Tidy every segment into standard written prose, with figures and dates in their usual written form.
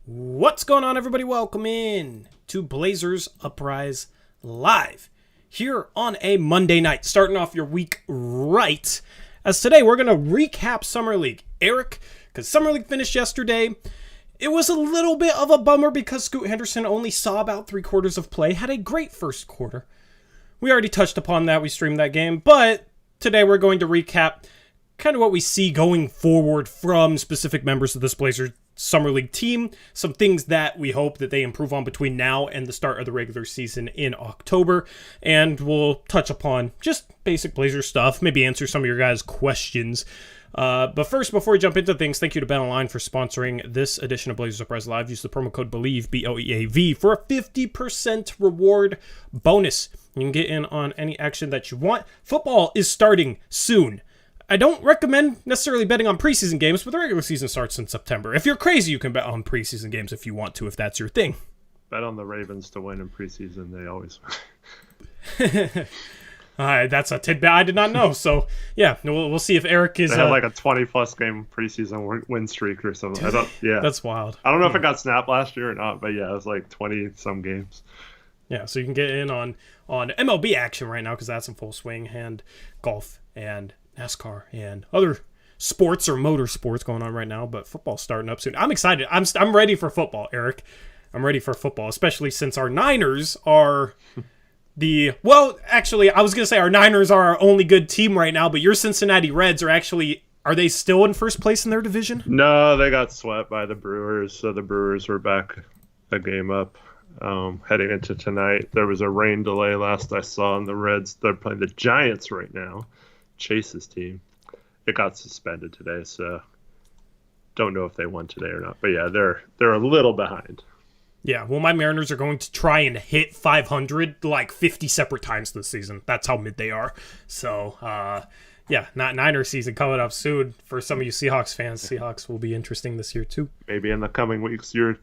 What's going on, everybody? Welcome in to Blazers Uprise Live here on a Monday night, starting off your week right. As today, we're going to recap Summer League. Eric, because Summer League finished yesterday. It was a little bit of a bummer because Scoot Henderson only saw about 3/4 of play, had a great first quarter. We already touched upon that. We streamed that game, but today we're going to recap kind of what we see going forward from specific members of this Blazers Summer League team, some things that we hope that they improve on between now and the start of the regular season in October, and we'll touch upon just basic Blazers stuff, maybe answer some of your guys' questions. But first, before we jump into things, thank you to BetOnline for sponsoring this edition of Blazers Uprise Live. Use the promo code BELIEVE, BLEAV, for a 50% reward bonus. You can get in on any action that you want. Football is starting soon. I don't recommend necessarily betting on preseason games, but the regular season starts in September. If you're crazy, you can bet on preseason games if you want to, if that's your thing. Bet on the Ravens to win in preseason. They always win. That's a tidbit I did not know. So, yeah, we'll see if Eric is... They had like a 20-plus game preseason win streak or something. That's wild. I don't know if it got snapped last year or not, but yeah, it was like 20-some games. Yeah, so you can get in on MLB action right now because that's in full swing, and golf and NASCAR and other sports or motorsports going on right now, but football's starting up soon. I'm excited. I'm ready for football, Eric. I'm ready for football, especially since our Niners are actually, I was going to say our Niners are our only good team right now, but your Cincinnati Reds are they still in first place in their division? No, they got swept by the Brewers, so the Brewers were back a game up. Heading into tonight, there was a rain delay last I saw, and the Reds, they're playing the Giants right now. Chase's team. It got suspended today, so don't know if they won today or not. But yeah, they're a little behind. Yeah, well, my Mariners are going to try and hit 500 like 50 separate times this season. That's how mid they are. So, yeah, Niner season coming up soon. For some of you Seahawks fans, Seahawks will be interesting this year too. Maybe in the coming weeks, your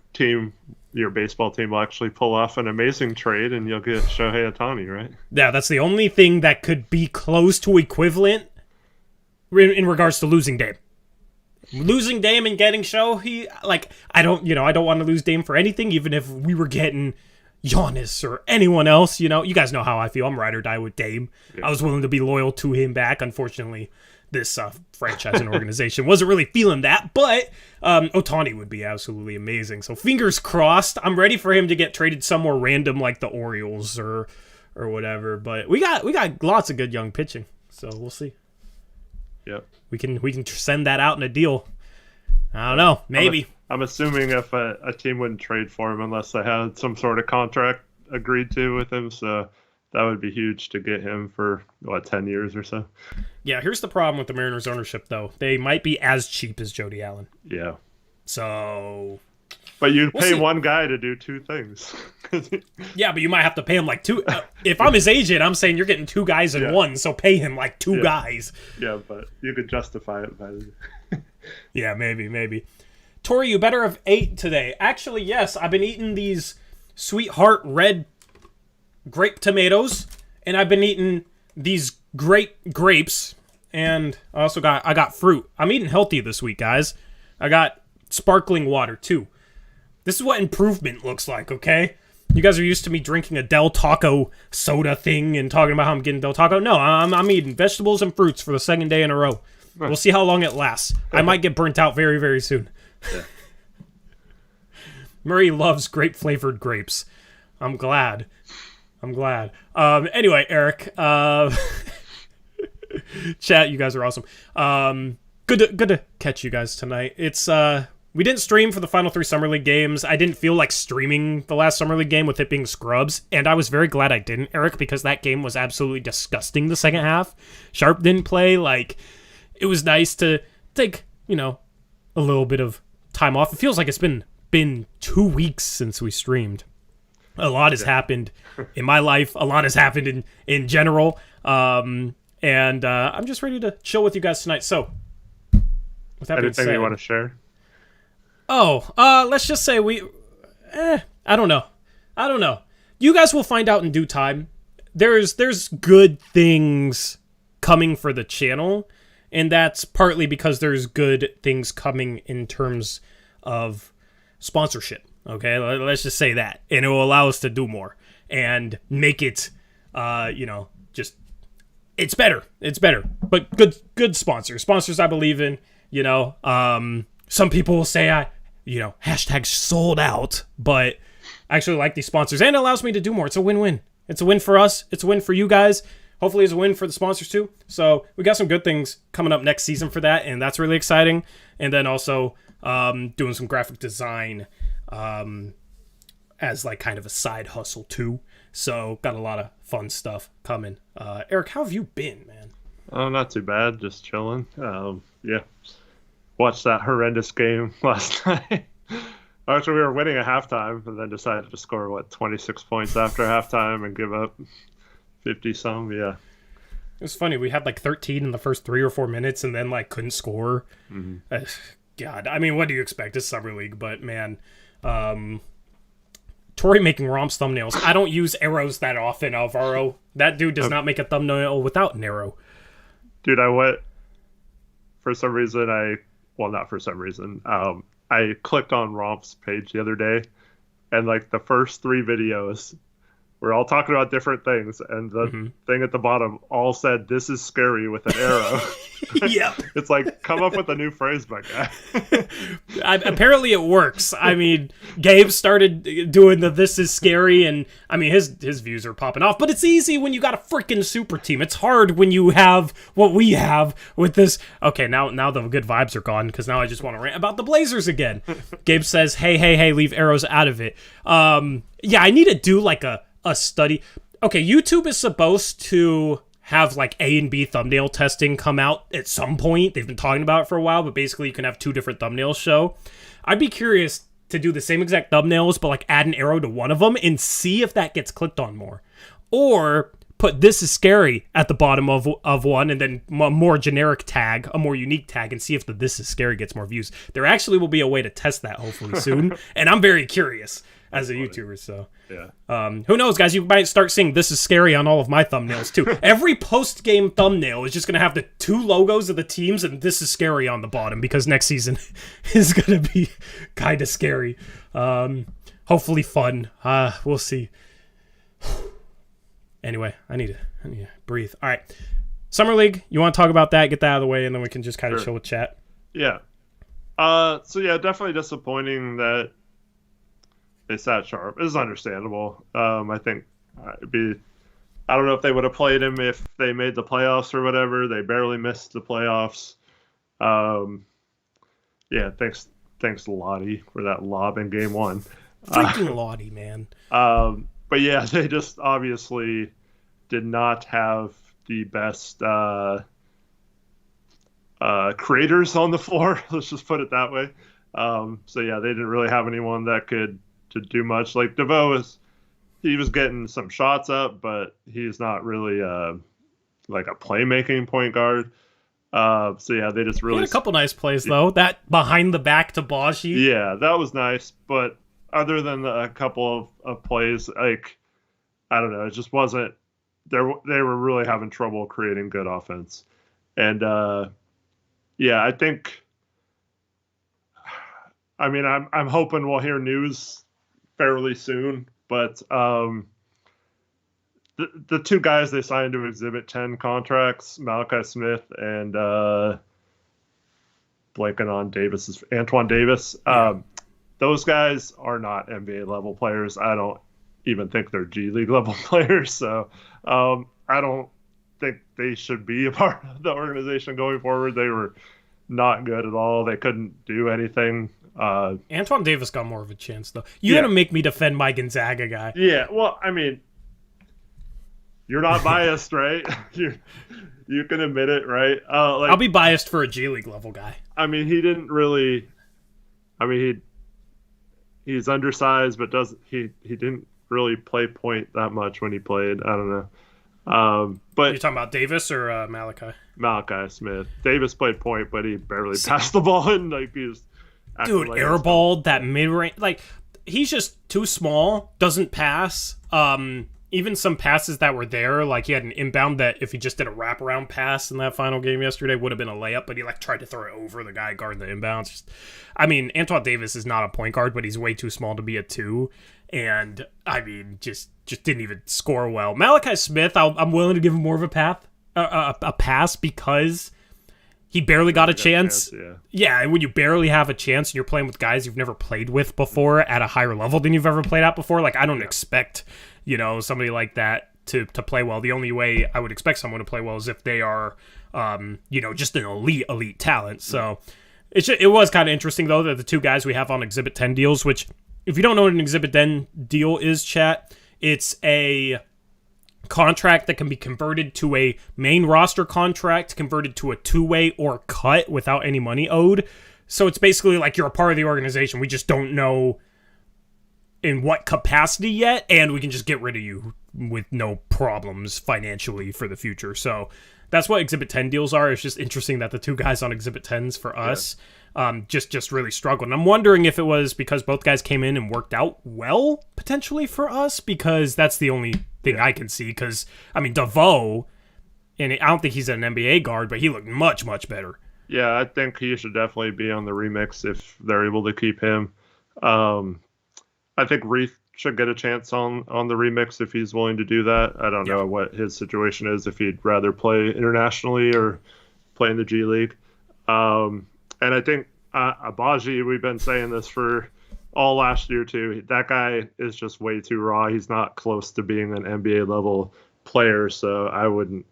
baseball team will actually pull off an amazing trade and you'll get Shohei Ohtani, right? Yeah, that's the only thing that could be close to equivalent in regards to losing Dame. Losing Dame and getting Shohei, I don't want to lose Dame for anything, even if we were getting Giannis or anyone else, you guys know how I feel. I'm ride or die with Dame. Yeah. I was willing to be loyal to him back. Unfortunately, this franchise and organization wasn't really feeling that, but Ohtani would be absolutely amazing. So fingers crossed. I'm ready for him to get traded somewhere random like the Orioles or whatever. But we got lots of good young pitching, so we'll see. Yep. We can send that out in a deal. I don't know. Maybe. I'm assuming if a team wouldn't trade for him unless they had some sort of contract agreed to with him, so that would be huge to get him for, 10 years or so. Yeah, here's the problem with the Mariners ownership, though. They might be as cheap as Jody Allen. Yeah. So... But you'd pay one guy to do two things. Yeah, but you might have to pay him like two. If I'm his agent, I'm saying you're getting two guys in one, so pay him like two guys. Yeah, but you could justify it by Yeah, maybe. Tori, you better have ate today. Actually, yes, I've been eating these Sweetheart red grape tomatoes, and I've been eating these grapes, and I got fruit. I'm eating healthy this week, guys. I got sparkling water too. This is what improvement looks like, okay? You guys are used to me drinking a Del Taco soda thing and talking about how I'm getting Del Taco. No, I'm eating vegetables and fruits for the second day in a row. Right. We'll see how long it lasts. I might get burnt out very, very soon. Yeah. Murray loves grape-flavored grapes. I'm glad. Anyway, Eric. Chat, you guys are awesome. Good to catch you guys tonight. It's we didn't stream for the final 3 Summer League games. I didn't feel like streaming the last Summer League game with it being scrubs, and I was very glad I didn't, Eric, because that game was absolutely disgusting the second half. Sharp didn't play. It was nice to take, a little bit of time off. It feels like it's been 2 weeks since we streamed. A lot has happened in my life. A lot has happened in general. And I'm just ready to chill with you guys tonight. So, with that being said, anything you want to share? Let's just say I don't know. You guys will find out in due time. There's good things coming for the channel, and that's partly because there's good things coming in terms of sponsorship. Okay, let's just say that, and it will allow us to do more and make it, just it's better. It's better, but good sponsors I believe in. Some people will say hashtag sold out, but I actually like these sponsors, and it allows me to do more. It's a win-win. It's a win for us. It's a win for you guys. Hopefully it's a win for the sponsors too. So we got some good things coming up next season for that, and that's really exciting. And then also doing some graphic design as like kind of a side hustle too. So got a lot of fun stuff coming. Eric, how have you been, man? Oh, not too bad. Just chilling. Watched that horrendous game last night. Actually, we were winning at halftime, and then decided to score 26 points after halftime and give up 50-some. Yeah, it was funny. We had like 13 in the first 3 or 4 minutes, and then like couldn't score. Mm-hmm. God, I mean, what do you expect? It's Summer League, but man, Tori making Rom's thumbnails. I don't use arrows that often, Alvaro. That dude does not make a thumbnail without an arrow. Dude, I went for some reason. Not for some reason. I clicked on Romp's page the other day, and like the first 3 videos were all talking about different things, and the thing at the bottom all said, "This is scary" with an arrow. Yep. It's like, come up with a new phrase, my guy. Apparently it works. I mean, Gabe started doing the "this is scary," and I mean his views are popping off. But it's easy when you got a freaking super team. It's hard when you have what we have with this. Okay, now the good vibes are gone, because now I just want to rant about the Blazers again. Gabe says, hey, leave arrows out of it. Yeah, I need to do like a study. Okay, YouTube is supposed to have like A and B thumbnail testing come out at some point. They've been talking about it for a while, but basically you can have 2 different thumbnails show. I'd be curious to do the same exact thumbnails, but like add an arrow to one of them and see if that gets clicked on more. Or put "this is scary" at the bottom of one, and then a more generic tag, a more unique tag, and see if the "this is scary" gets more views. There actually will be a way to test that hopefully soon, and I'm very curious as a YouTuber, so yeah. Who knows, guys? You might start seeing "this is scary" on all of my thumbnails too. Every post-game thumbnail is just gonna have the 2 logos of the teams and "this is scary" on the bottom, because next season is gonna be kind of scary. Hopefully fun. We'll see. Anyway, I need to breathe. All right, Summer League. You want to talk about that? Get that out of the way, and then we can just kind of chill with chat. Yeah. Definitely disappointing that they sat sharp. It is understandable. I think I don't know if they would have played him if they made the playoffs or whatever. They barely missed the playoffs. Thanks Lottie for that lob in game 1. Freaking Lottie, man. But yeah, they just obviously did not have the best creators on the floor. Let's just put it that way. They didn't really have anyone that could to do much. Like DeVoe he was getting some shots up, but he's not really like a playmaking point guard. They just really he had a couple nice plays though. That behind the back to Baji. Yeah, that was nice. But other than a couple of plays, like I don't know, it just wasn't. They were really having trouble creating good offense, and I think. I mean, I'm hoping we'll hear news fairly soon, but the 2 guys they signed to Exhibit 10 contracts, Malachi Smith and blanking on Antoine Davis. Those guys are not NBA level players. I don't even think they're G League level players. So I don't think they should be a part of the organization going forward. They were not good at all. They couldn't do anything. Antoine Davis got more of a chance, though. You're going to make me defend my Gonzaga guy. Yeah, well, I mean, you're not biased, right? You can admit it, right? I'll be biased for a G League level guy. I mean, he didn't really... I mean, he's undersized, but he didn't really play point that much when he played. I don't know. But you're talking about Davis or Malachi? Malachi Smith. Davis played point, but he barely passed the ball in. Like he was... Dude, airballed that mid-range. Like, he's just too small, doesn't pass. even some passes that were there, like he had an inbound that if he just did a wraparound pass in that final game yesterday would have been a layup, but he like tried to throw it over the guy guarding the inbounds. I mean, Antoine Davis is not a point guard, but he's way too small to be a 2. And I mean, just didn't even score well. Malachi Smith, I'm willing to give him more of a pass because he barely got a chance. Yeah, and when you barely have a chance and you're playing with guys you've never played with before at a higher level than you've ever played at before, like I don't expect, somebody like that to play well. The only way I would expect someone to play well is if they are, just an elite talent. So it was kind of interesting, though, that the 2 guys we have on Exhibit 10 deals, which if you don't know what an Exhibit 10 deal is, chat, it's a contract that can be converted to a main roster contract, converted to a 2-way or cut without any money owed. So it's basically like you're a part of the organization. We just don't know in what capacity yet, and we can just get rid of you with no problems financially for the future. So that's what Exhibit 10 deals are. It's just interesting that the 2 guys on Exhibit 10s for us just really struggled. And I'm wondering if it was because both guys came in and worked out well, potentially, for us, because that's the only thing I can see. Because, I mean, DeVoe, and I don't think he's an NBA guard, but he looked much, much better. Yeah, I think he should definitely be on the remix if they're able to keep him. I think Reith should get a chance on the remix if he's willing to do that. I don't know what his situation is, if he'd rather play internationally or play in the G League. And I think Abaji, we've been saying this for all last year too. That guy is just way too raw. He's not close to being an NBA level player, so I wouldn't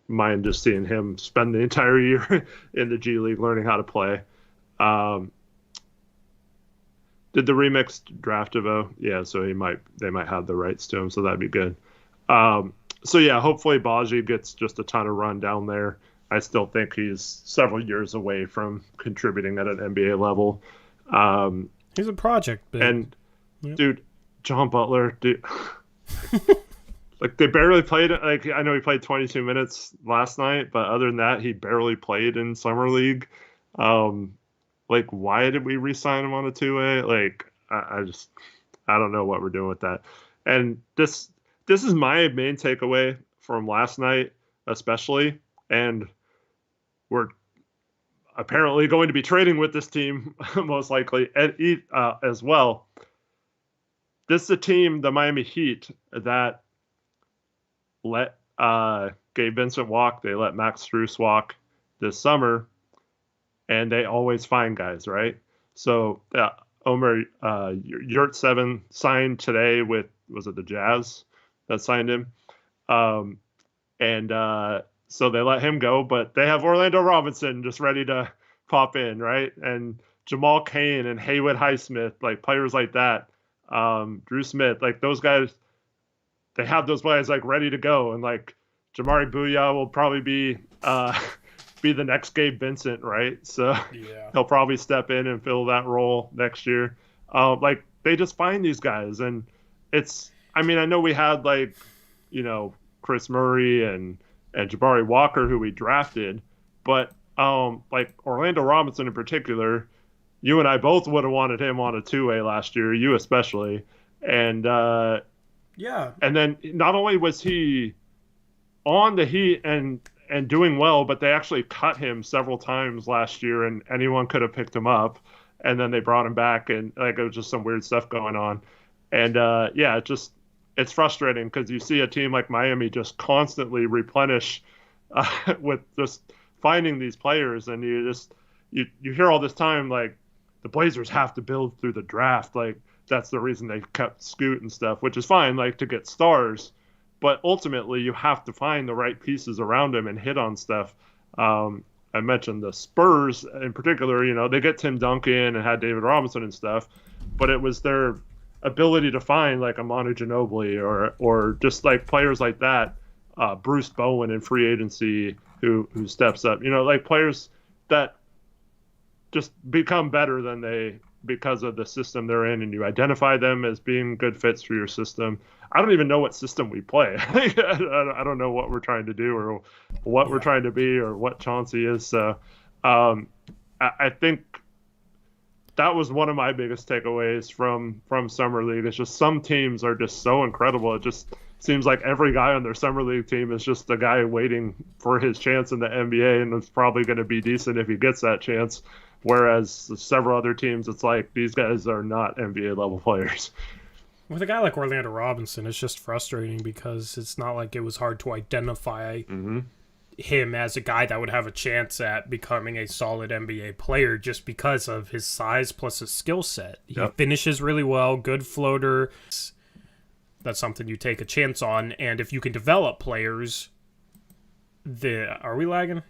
mind just seeing him spend the entire year in the G League learning how to play. Did the remix draft DeVoe? Yeah, so they might have the rights to him, so that'd be good. So yeah, hopefully Baji gets just a ton of run down there. I still think he's several years away from contributing at an NBA level. He's a project, but... and dude, John Butler, dude, like they barely played. Like I know he played 22 minutes last night, but other than that, he barely played in summer league. Like, why did we re-sign him on a 2-way? Like, I don't know what we're doing with that. And this is my main takeaway from last night, especially. And we're apparently going to be trading with this team, most likely, as well. This is a team, the Miami Heat, that let Gabe Vincent walk. They let Max Strus walk this summer. And they always find guys, right? So Omer Yurtseven signed today with, was it the Jazz that signed him? So they let him go, but they have Orlando Robinson just ready to pop in, right? And Jamal Cain and Haywood Highsmith, like players like that, Drew Smith, like those guys, they have those guys like ready to go. And like Jamari Booyah will probably be the next Gabe Vincent, right? So he'll probably step in and fill that role next year. Like they just find these guys, and I know we had Chris Murray and Jabari Walker who we drafted, but like Orlando Robinson in particular, you and I both would have wanted him on a 2-way last year, you especially. And and then not only was he on the Heat and doing well, but they actually cut him several times last year, and anyone could have picked him up. And then they brought him back, and like it was just some weird stuff going on. And it's frustrating because you see a team like Miami just constantly replenish with just finding these players, and you hear all this time like the Blazers have to build through the draft, like that's the reason they kept Scoot and stuff, which is fine, like to get stars. But ultimately, you have to find the right pieces around him and hit on stuff. I mentioned the Spurs in particular. They get Tim Duncan and had David Robinson and stuff, but it was their ability to find like a Manu Ginobili or just like players like that. Bruce Bowen in free agency who steps up. Like players that just become better than they because of the system they're in, and you identify them as being good fits for your system. I don't even know what system we play. I don't know what we're trying to do or what we're trying to be or what Chauncey is. So I think that was one of my biggest takeaways from Summer League. It's just some teams are just so incredible. seems like every guy on their summer league team is just a guy waiting for his chance in the NBA, and it's probably going to be decent if he gets that chance. Whereas several other teams, it's like these guys are not NBA level players. With a guy like Orlando Robinson, it's just frustrating because it's not like it was hard to identify him as a guy that would have a chance at becoming a solid NBA player just because of his size plus his skill set. He finishes really well, good floater. That's something you take a chance on, and if you can develop players, are we lagging?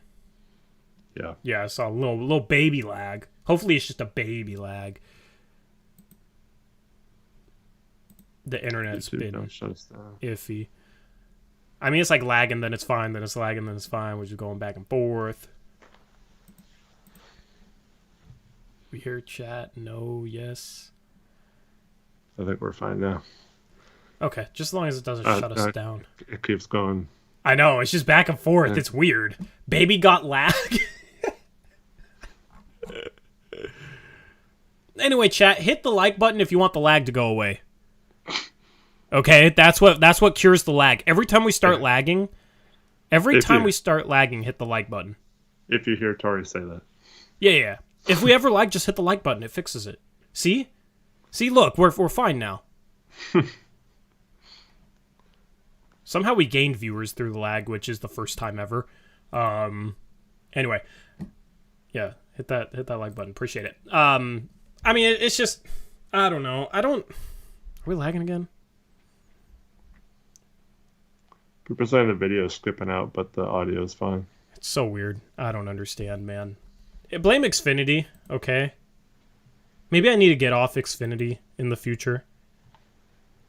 Yeah, I saw a little baby lag. Hopefully it's just a baby lag. The internet's been iffy. I mean, it's like lagging, then it's fine, then it's lagging, then it's fine. We're just going back and forth. We hear chat. No, yes. I think we're fine now. Okay, just as long as it doesn't shut us down. It keeps going. I know, it's just back and forth. It's weird. Baby got lag. Anyway, chat, hit the like button if you want the lag to go away. Okay, that's what cures the lag. Every time we start lagging, hit the like button. If you hear Tori say that. Yeah. If we ever lag, just hit the like button. It fixes it. See, look, we're fine now. Somehow we gained viewers through the lag, which is the first time ever. Anyway, yeah, hit that like button. Appreciate it. I mean, it's just, I don't know. Are we lagging again? People saying the video is skipping out, but the audio is fine. It's so weird. I don't understand, man. Blame Xfinity, okay? Maybe I need to get off Xfinity in the future.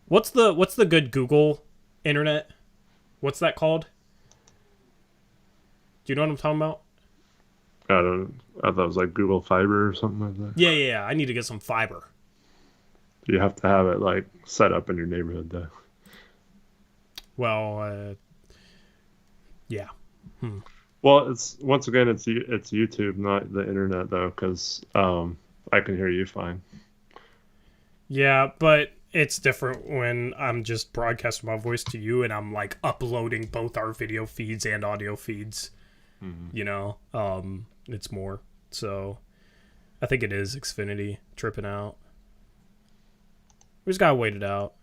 What's the good Google internet? What's that called? Do you know what I'm talking about? I thought it was like Google Fiber or something like that. Yeah. I need to get some fiber. You have to have it like set up in your neighborhood, though. Well, yeah. Well, it's YouTube, not the internet, though, because I can hear you fine. Yeah, but it's different when I'm just broadcasting my voice to you and I'm like uploading both our video feeds and audio feeds. You know, it's more. So I think it is Xfinity tripping out. We just gotta wait it out.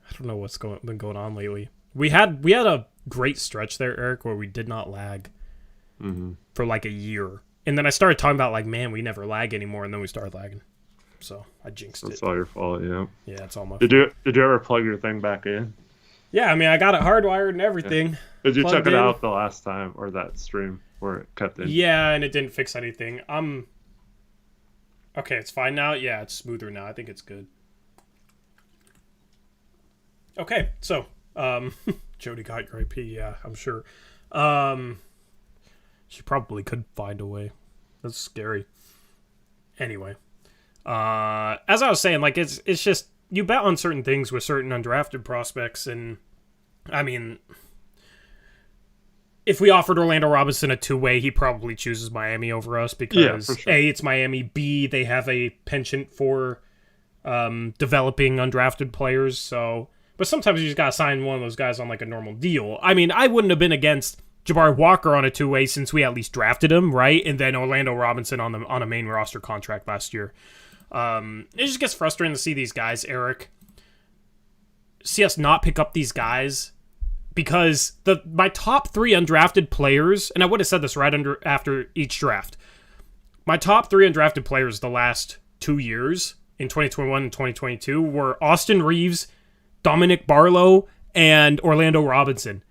I don't know what's been going on lately. We had a great stretch there, Eric, where we did not lag for like a year, and then I started talking about like, man, we never lag anymore, and then we started lagging. So I jinxed it. That's all your fault, yeah. Yeah, it's all my fault. Did you ever plug your thing back in? Yeah, I mean, I got it hardwired and everything. Yeah. Did you check it out the last time, or that stream where it kept in? Yeah, and it didn't fix anything. Okay, it's fine now. Yeah, it's smoother now. I think it's good. Okay, so Jody got your IP. Yeah, I'm sure. She probably could find a way. That's scary. Anyway, as I was saying, like it's just you bet on certain things with certain undrafted prospects, and I mean, if we offered Orlando Robinson a two-way, he probably chooses Miami over us because for sure. A, it's Miami. B, they have a penchant for developing undrafted players. So, but sometimes you just gotta sign one of those guys on like a normal deal. I mean, I wouldn't have been against Jabari Walker on a two-way since we at least drafted him, right? And then Orlando Robinson on a main roster contract last year. It just gets frustrating to see these guys, Eric. See us not pick up these guys. Because my top three undrafted players, and I would have said this right after each draft, my top three undrafted players the last 2 years, in 2021 and 2022, were Austin Reeves, Dominic Barlow, and Orlando Robinson.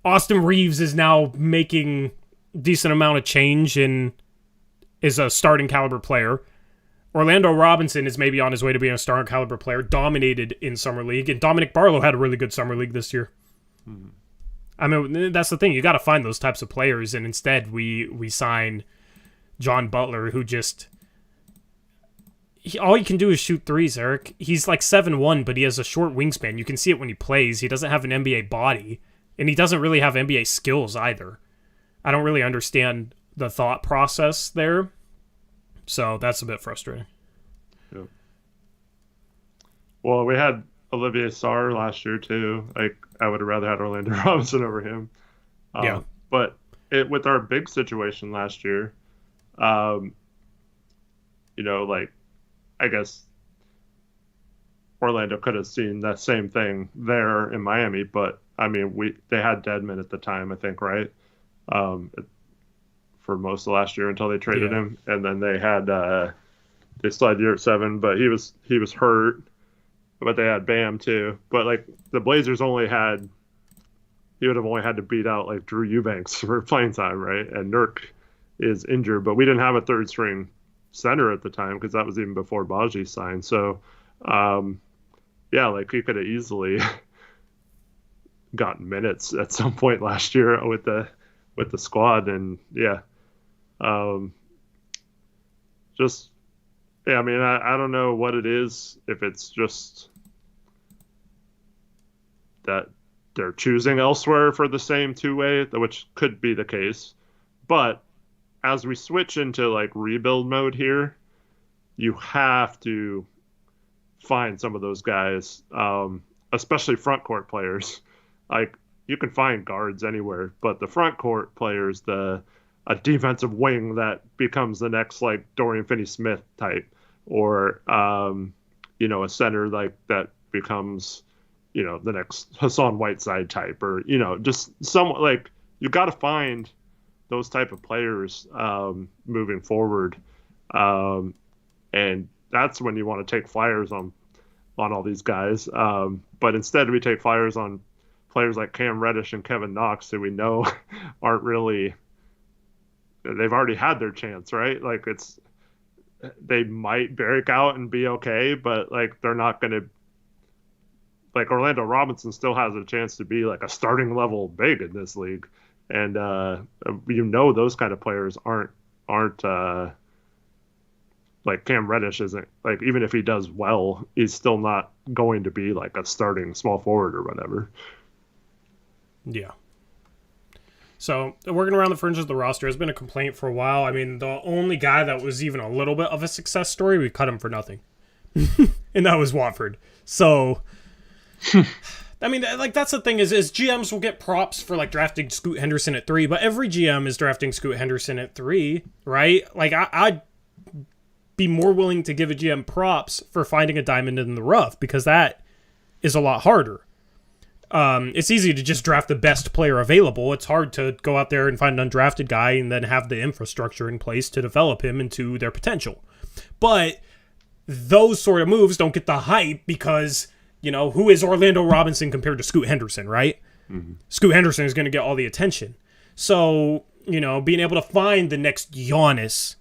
Austin Reeves is now making a decent amount of change and is a starting caliber player. Orlando Robinson is maybe on his way to being a starting caliber player, dominated in Summer League, and Dominic Barlow had a really good Summer League this year. I mean, that's the thing. You got to find those types of players, and instead we sign John Butler, who just all he can do is shoot threes. Eric, he's like 7'1", but he has a short wingspan. You can see it when he plays. He doesn't have an NBA body, and he doesn't really have NBA skills either. I don't really understand the thought process there, so that's a bit frustrating. Yeah. Well, we had Olivier Sarr last year too. Like I would have rather had Orlando Robinson over him. Yeah. But with our big situation last year, um, like I guess Orlando could have seen that same thing there in Miami, but I mean, they had Dedmon at the time, I think, right? Um, for most of last year until they traded him, and then they still had year 7, but he was hurt, but they had Bam too. But like the Blazers he would have only had to beat out like Drew Eubanks for playing time, right? And Nurk is injured, but we didn't have a third string center at the time because that was even before Baji signed. So, yeah, like he could have easily gotten minutes at some point last year with the squad, and yeah, just yeah. I mean, I don't know what it is, if it's just that they're choosing elsewhere for the same two-way, which could be the case, but as we switch into like rebuild mode here, you have to find some of those guys, especially front court players. Like you can find guards anywhere, but the front court players, a defensive wing that becomes the next like Dorian Finney-Smith type, or a center like that becomes the next Hassan Whiteside type, or just someone like you got to find those type of players moving forward, and that's when you want to take flyers on all these guys. But instead we take flyers on players like Cam Reddish and Kevin Knox, who we know aren't really, they've already had their chance, right? Like they might break out and be okay, but like they're not going to, like Orlando Robinson still has a chance to be like a starting level big in this league. And those kind of players aren't like Cam Reddish isn't, like, even if he does well, he's still not going to be like a starting small forward or whatever. Yeah. So working around the fringes of the roster has been a complaint for a while. I mean, the only guy that was even a little bit of a success story, we cut him for nothing. And that was Watford. So I mean, like, that's the thing is GMs will get props for like drafting Scoot Henderson at 3, but every GM is drafting Scoot Henderson at 3, right? Like I'd be more willing to give a GM props for finding a diamond in the rough, because that is a lot harder. It's easy to just draft the best player available. It's hard to go out there and find an undrafted guy and then have the infrastructure in place to develop him into their potential. But those sort of moves don't get the hype because, who is Orlando Robinson compared to Scoot Henderson, right? Mm-hmm. Scoot Henderson is going to get all the attention. So, being able to find the next Giannis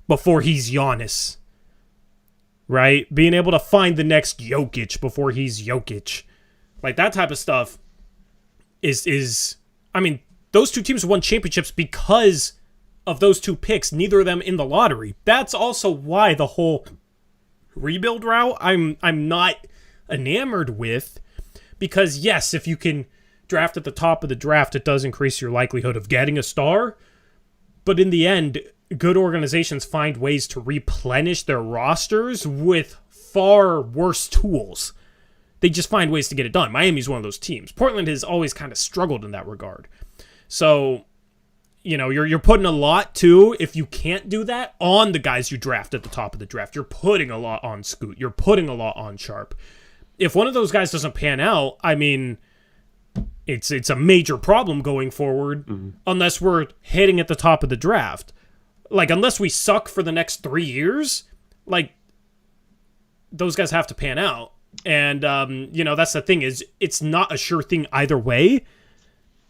before he's Giannis, right? Being able to find the next Jokic before he's Jokic. Like, that type of stuff is I mean, those two teams won championships because of those two picks, neither of them in the lottery. That's also why the whole rebuild route I'm not enamored with, because yes, if you can draft at the top of the draft, it does increase your likelihood of getting a star, but in the end, good organizations find ways to replenish their rosters with far worse tools. They just find ways to get it done. Miami's one of those teams. Portland has always kind of struggled in that regard. So, you're putting a lot, too, if you can't do that, on the guys you draft at the top of the draft. You're putting a lot on Scoot. You're putting a lot on Sharp. If one of those guys doesn't pan out, I mean, it's a major problem going forward, unless we're hitting at the top of the draft. Like, unless we suck for the next 3 years, like, those guys have to pan out. And, that's the thing, is it's not a sure thing either way,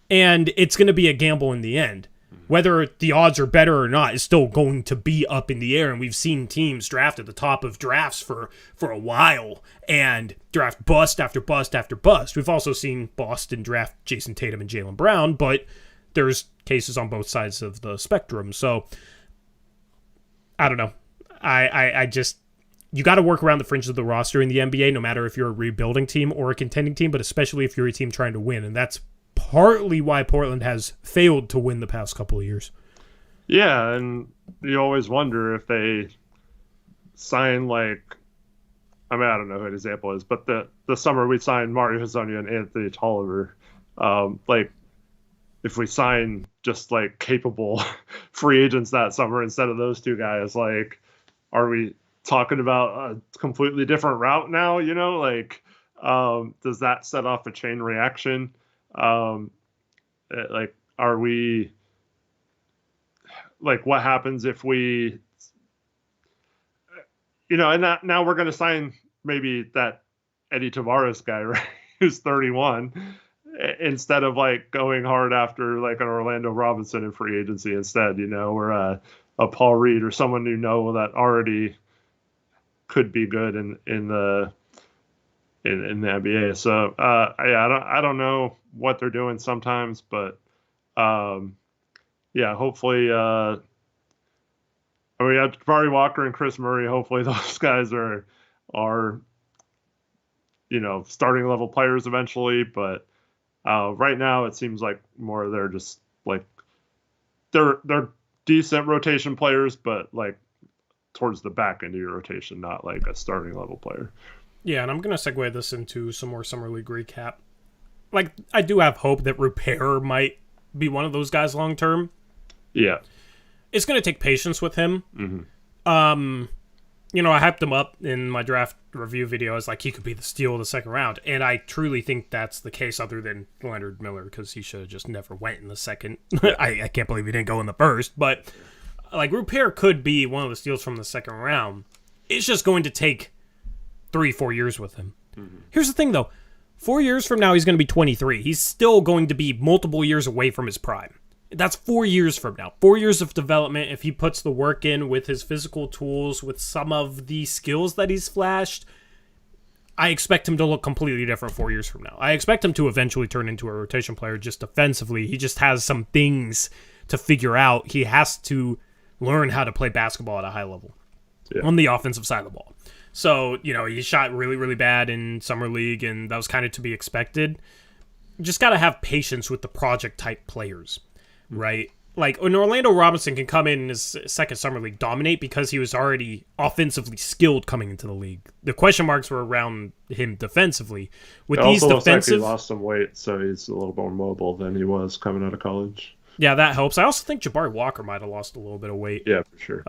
and it's going to be a gamble in the end. Whether the odds are better or not is still going to be up in the air, and we've seen teams draft at the top of drafts for a while and draft bust after bust after bust. We've also seen Boston draft Jason Tatum and Jaylen Brown, but there's cases on both sides of the spectrum. So, I don't know. I just... You got to work around the fringes of the roster in the NBA, no matter if you're a rebuilding team or a contending team, but especially if you're a team trying to win. And that's partly why Portland has failed to win the past couple of years. Yeah, and you always wonder if they sign like I mean, I don't know who an example is, but the summer we signed Mario Hezonja and Anthony Tolliver, like if we sign just like capable free agents that summer instead of those two guys, like, are we talking about a completely different route now? You know, like, does that set off a chain reaction? Like, are we like, what happens if we, you know, and now we're going to sign maybe that Eddie Tavares guy, right, who's 31, instead of like going hard after like an Orlando Robinson in free agency instead, you know, or a Paul Reed or someone you know that already could be good in the NBA. So yeah, I don't know what they're doing sometimes, but yeah, hopefully. I mean, Jabari Walker and Chris Murray. Hopefully, those guys are you know, starting level players eventually. But right now, it seems like more they're just like they're decent rotation players, but like towards the back end of your rotation, not like a starting level player. Yeah, and I'm gonna segue this into some more summer league recap. Like, I do have hope that Rupert might be one of those guys long term. Yeah. It's going to take patience with him. Mm-hmm. You know, I hyped him up in my draft review video as like he could be the steal of the second round, and I truly think that's the case other than Leonard Miller, because he should have just never went in the second. I can't believe he didn't go in the first, but like Rupert could be one of the steals from the second round. It's just going to take 3-4 years with him. Mm-hmm. Here's the thing, though. 4 years from now, he's going to be 23. He's still going to be multiple years away from his prime. That's 4 years from now. 4 years of development. If he puts the work in with his physical tools, with some of the skills that he's flashed, I expect him to look completely different 4 years from now. I expect him to eventually turn into a rotation player just defensively. He just has some things to figure out. He has to learn how to play basketball at a high level on the offensive side of the ball. So, you know, he shot really, really bad in Summer League, and that was kind of to be expected. Just got to have patience with the project-type players. Right? Like, an Orlando Robinson can come in his second Summer League, dominate because he was already offensively skilled coming into the league. The question marks were around him defensively. With it these also defensive, looks like he lost some weight, so he's a little more mobile than he was coming out of college. Yeah, that helps. I also think Jabari Walker might have lost a little bit of weight. Yeah, for sure.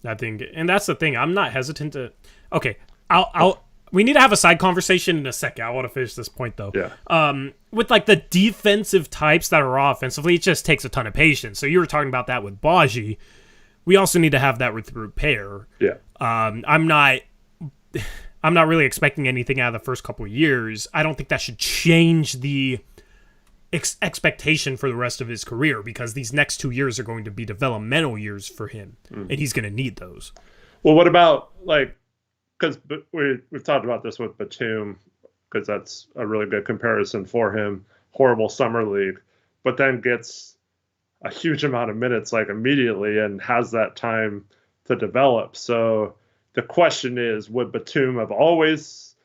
I think, and that's the thing. I'm not hesitant to. Okay, we need to have a side conversation in a second. I want to finish this point, though. Yeah. With, like, the defensive types that are offensively, it just takes a ton of patience. So you were talking about that with Baji. We also need to have that with Rupert. Yeah. I'm not really expecting anything out of the first couple of years. I don't think that should change the expectation for the rest of his career, because these next 2 years are going to be developmental years for him, and he's going to need those. Well, what about, like, because we've talked about this with Batum, because that's a really good comparison for him. Horrible summer league, but then gets a huge amount of minutes like immediately and has that time to develop. So the question is, would Batum have always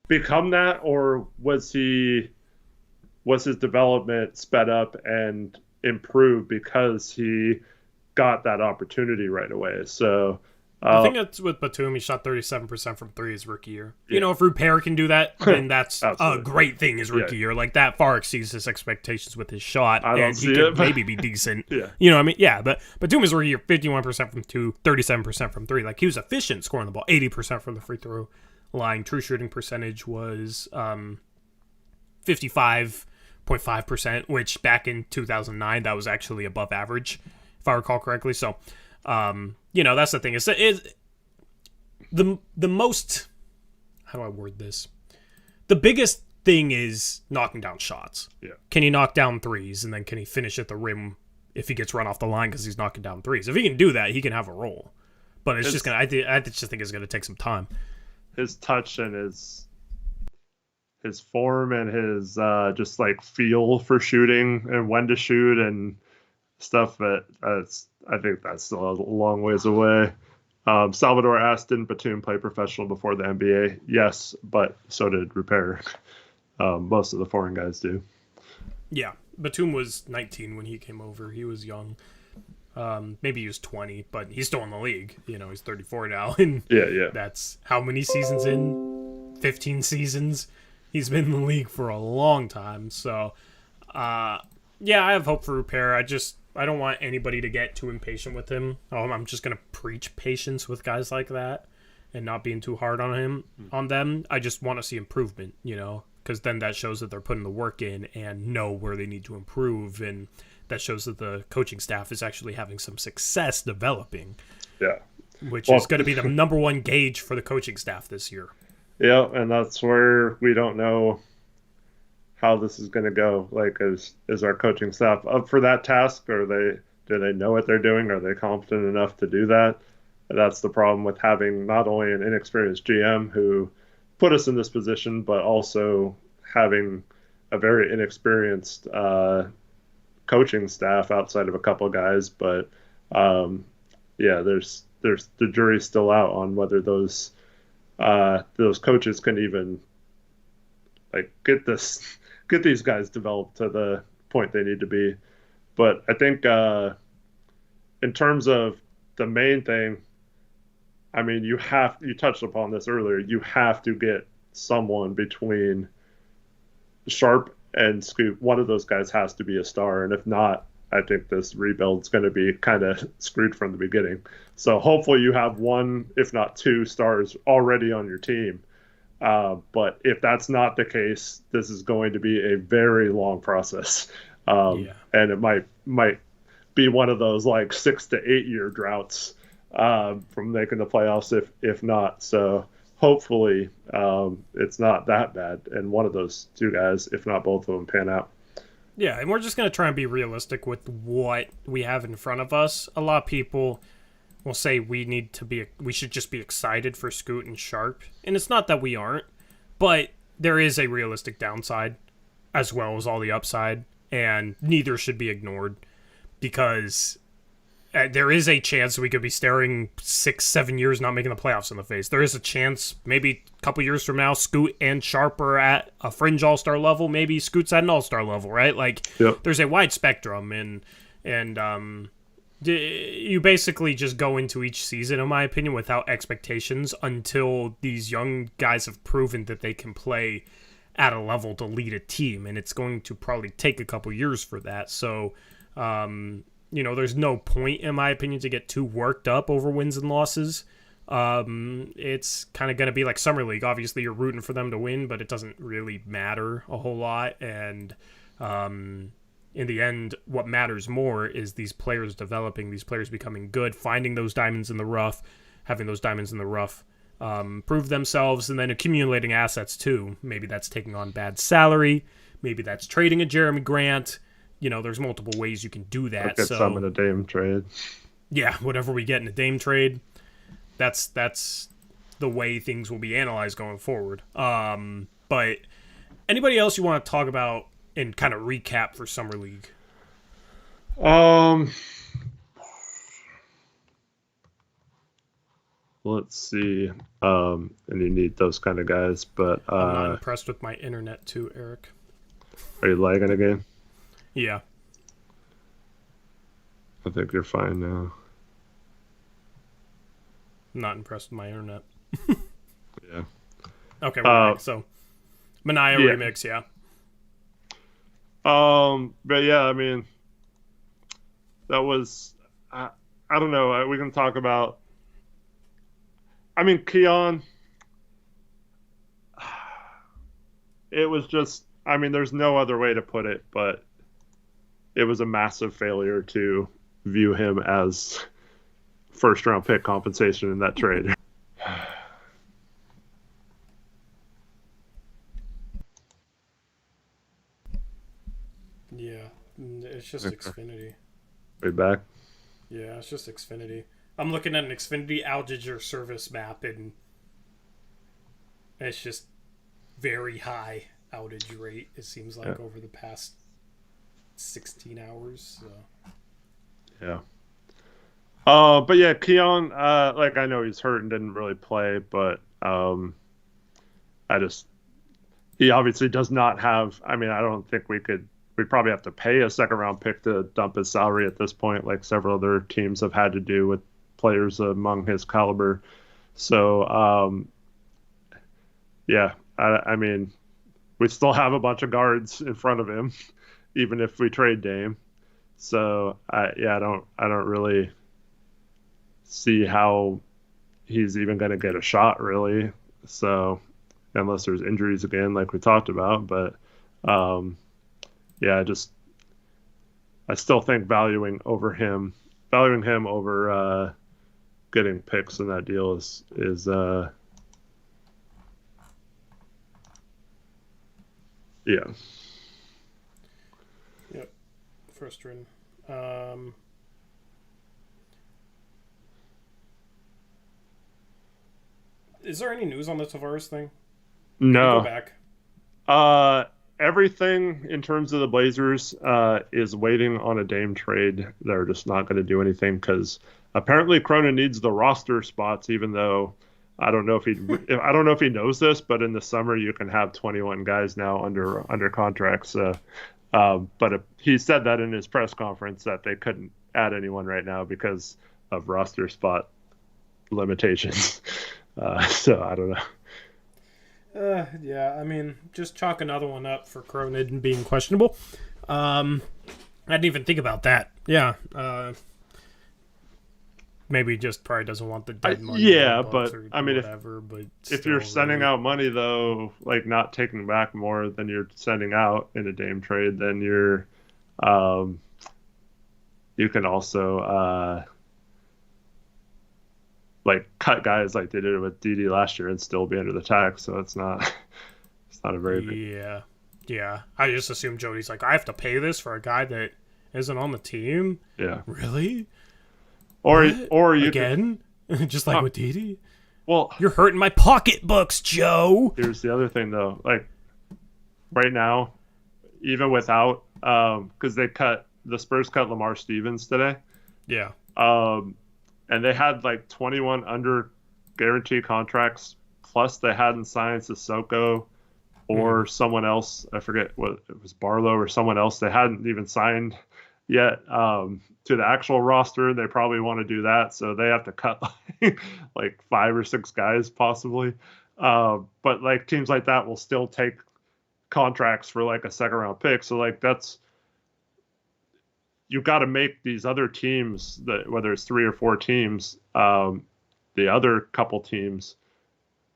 become that, or was his development sped up and improved because he got that opportunity right away? So I think that's with Batum. He shot 37% from three his rookie year. Yeah. You know, if Rupert can do that, then that's a great thing his rookie year. Like, that far exceeds his expectations with his shot. And he could maybe be decent. Yeah. You know what I mean? Yeah, but Batum his rookie year, 51% from two, 37% from three. Like, he was efficient scoring the ball, 80% from the free throw line. True shooting percentage was 55.5%, which back in 2009, that was actually above average, if I recall correctly. So, you know, that's the thing. It's the most, how do I word this? The biggest thing is knocking down shots. Yeah. Can he knock down threes, and then can he finish at the rim if he gets run off the line because he's knocking down threes? If he can do that, he can have a role. But it's just gonna. I just think it's gonna take some time. His touch and his form and his just like feel for shooting and when to shoot and stuff, that I think that's still a long ways away. Salvador asked, didn't Batum play professional before the NBA? Yes, but so did Rupert. Most of the foreign guys do. Yeah, Batum was 19 when he came over. He was young. Maybe he was 20, but he's still in the league. He's 34 now, and Yeah. that's how many seasons in? 15 seasons. He's been in the league for a long time. So, yeah, I have hope for Rupert. I don't want anybody to get too impatient with him. I'm just gonna preach patience with guys like that, and not being too hard on them. I just want to see improvement, because then that shows that they're putting the work in and know where they need to improve, and that shows that the coaching staff is actually having some success developing. Yeah. Which is going to be the number one gauge for the coaching staff this year. Yeah, and that's where we don't know how this is going to go. Like, is our coaching staff up for that task? Do they know what they're doing? Are they competent enough to do that? That's the problem with having not only an inexperienced GM who put us in this position, but also having a very inexperienced coaching staff outside of a couple of guys. But there's the jury's still out on whether those coaches can even get these guys developed to the point they need to be. But I think in terms of the main thing, I mean, you touched upon this earlier. You have to get someone between Sharp and Scoot. One of those guys has to be a star, and if not, I think this rebuild's going to be kind of screwed from the beginning. So hopefully you have one, if not two, stars already on your team. But if that's not the case, this is going to be a very long process, and it might be one of those 6 to 8 year droughts from making the playoffs, if not. So hopefully it's not that bad, and one of those two guys, if not both of them, pan out. Yeah, and we're just going to try and be realistic with what we have in front of us. A lot of people will say we should just be excited for Scoot and Sharp, and it's not that we aren't, but there is a realistic downside as well as all the upside, and neither should be ignored, because there is a chance we could be staring 6-7 years not making the playoffs in the face. There is a chance maybe a couple years from now Scoot and Sharp are at a fringe all-star level. Maybe Scoot's at an all-star level, right? There's a wide spectrum, and you basically just go into each season, in my opinion, without expectations until these young guys have proven that they can play at a level to lead a team, and it's going to probably take a couple years for that. So there's no point, in my opinion, to get too worked up over wins and losses. It's kind of going to be like Summer League. Obviously, you're rooting for them to win, but it doesn't really matter a whole lot. And in the end, what matters more is these players developing, these players becoming good, finding those diamonds in the rough, having those diamonds in the rough prove themselves, and then accumulating assets too. Maybe that's taking on bad salary. Maybe that's trading a Jeremy Grant. There's multiple ways you can do that. Get some in a Dame trade. Yeah, whatever we get in a Dame trade, that's the way things will be analyzed going forward. But anybody else you want to talk about and kind of recap for Summer League? Let's see. And you need those kind of guys, but I'm not impressed with my internet too, Eric. Are you lagging again? Yeah. I think you're fine now. I'm not impressed with my internet. Yeah. Okay, we're back. So, Mania remix, yeah. But yeah, I mean, that was, I don't know. We can talk about, I mean, Keon, it was just, I mean, there's no other way to put it, but it was a massive failure to view him as first round pick compensation in that trade. Yeah, it's just Xfinity. Are you back? Yeah, it's just Xfinity. I'm looking at an Xfinity outage or service map, and it's just very high outage rate, it seems like, over the past 16 hours. So. Yeah. But yeah, Keon, I know he's hurt and didn't really play, but he obviously does not have, I mean, I don't think we could we probably have to pay a second round pick to dump his salary at this point, like several other teams have had to do with players among his caliber. So, yeah, I mean, we still have a bunch of guards in front of him, even if we trade Dame. So, I don't really see how he's even going to get a shot, really. So, unless there's injuries again, like we talked about, but yeah, I still think valuing him over getting picks in that deal is yeah. Yep, frustrating. Is there any news on the Tavares thing? No. Go back. Everything in terms of the Blazers is waiting on a Dame trade. They're just not going to do anything because apparently Cronin needs the roster spots, even though I don't know if he knows this, but in the summer you can have 21 guys now under contract. So, but he said that in his press conference that they couldn't add anyone right now because of roster spot limitations. So I don't know. Yeah, I mean, just chalk another one up for Cronin being questionable. I didn't even think about that. Yeah. Maybe he just probably doesn't want the dead money. Yeah, but I mean, whatever, but if you're sending out money, though, like not taking back more than you're sending out in a Dame trade, then you can also like cut guys like they did with DD last year and still be under the tax. So it's not a very big... Yeah. I just assume Jody's like, I have to pay this for a guy that isn't on the team. Yeah. Really? Or you again, just like with DD. Well, you're hurting my pocketbooks, Joe. Here's the other thing, though. Like right now, even without because the Spurs cut Lamar Stevens today. Yeah. And they had like 21 under guarantee contracts, plus they hadn't signed Sissoko or someone else. I forget what it was, Barlow or someone else. They hadn't even signed yet to the actual roster. They probably want to do that, so they have to cut like 5 or 6 guys possibly. But like teams like that will still take contracts for like a second round pick. So like you've got to make these other teams, that whether it's 3 or 4 teams, the other couple teams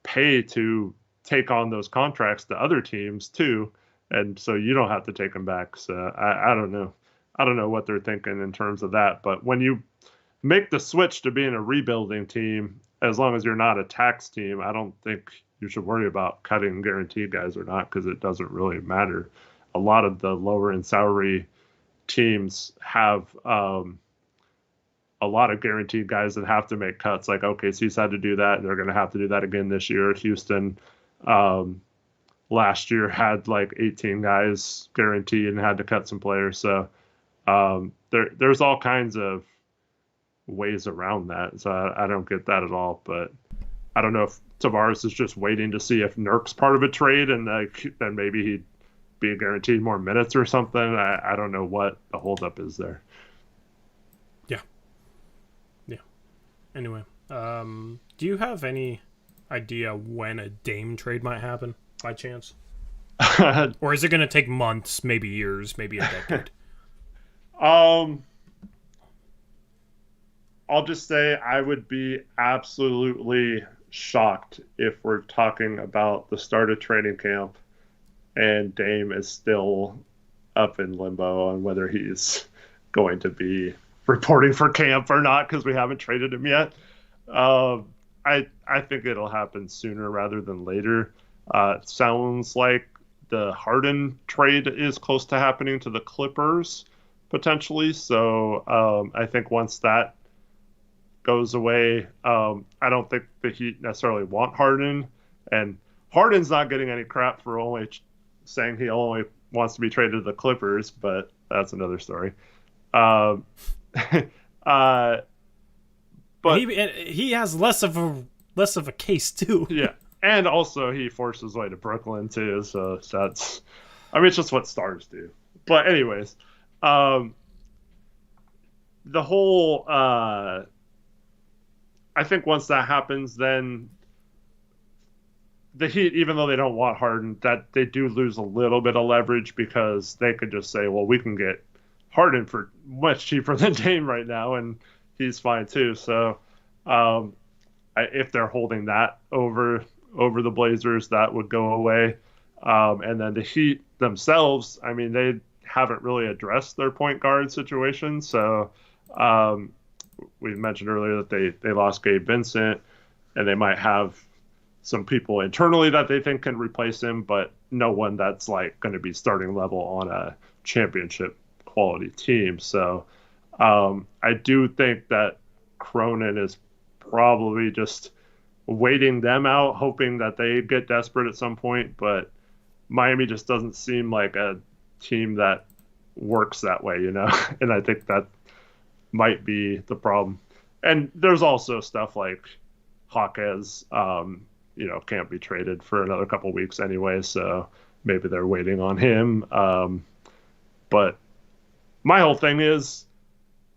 pay to take on those contracts to other teams too, and so you don't have to take them back. So I don't know what they're thinking in terms of that. But when you make the switch to being a rebuilding team, as long as you're not a tax team, I don't think you should worry about cutting guaranteed guys or not, because it doesn't really matter. A lot of the lower in salary teams have a lot of guaranteed guys that have to make cuts. Like OKC's had to do that, and they're going to have to do that again this year. Houston last year had like 18 guys guaranteed and had to cut some players. So there's all kinds of ways around that. So I don't get that at all. But I don't know if Tavares is just waiting to see if Nurk's part of a trade, and then maybe he'd be guaranteed more minutes or something. I don't know what the holdup is there. Yeah. Anyway, do you have any idea when a Dame trade might happen by chance? Or is it going to take months, maybe years, maybe a decade? I'll just say I would be absolutely shocked if we're talking about the start of training camp and Dame is still up in limbo on whether he's going to be reporting for camp or not, because we haven't traded him yet. I think it'll happen sooner rather than later. It sounds like the Harden trade is close to happening to the Clippers potentially. So I think once that goes away, I don't think the Heat necessarily want Harden, and Harden's not getting any crap for only saying he only wants to be traded to the Clippers, but that's another story. But he has less of a case too. Yeah, and also he forced his way to Brooklyn too, so it's just what stars do. But anyways, um, the whole I think once that happens, then the Heat, even though they don't want Harden, that they do lose a little bit of leverage because they could just say, well, we can get Harden for much cheaper than Dame right now, and he's fine too. So if they're holding that over the Blazers, that would go away. And then the Heat themselves, I mean, they haven't really addressed their point guard situation. So we mentioned earlier that they lost Gabe Vincent, and they might have some people internally that they think can replace him, but no one that's like going to be starting level on a championship quality team. So I do think that Cronin is probably just waiting them out, hoping that they get desperate at some point. But Miami just doesn't seem like a team that works that way, you know? And I think that might be the problem. And there's also stuff like Hawkes, can't be traded for another couple weeks anyway, so maybe they're waiting on him. But my whole thing is,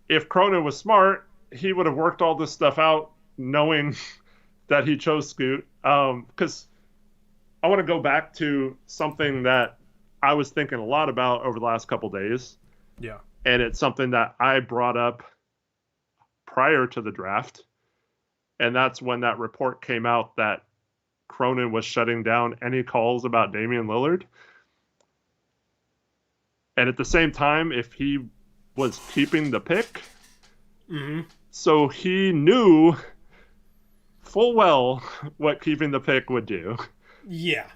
if Cronin was smart, he would have worked all this stuff out knowing that he chose Scoot. Because I want to go back to something that I was thinking a lot about over the last couple days. Yeah. And it's something that I brought up prior to the draft. And that's when that report came out that Cronin was shutting down any calls about Damian Lillard. And at the same time, if he was keeping the pick, so he knew full well what keeping the pick would do. Yeah.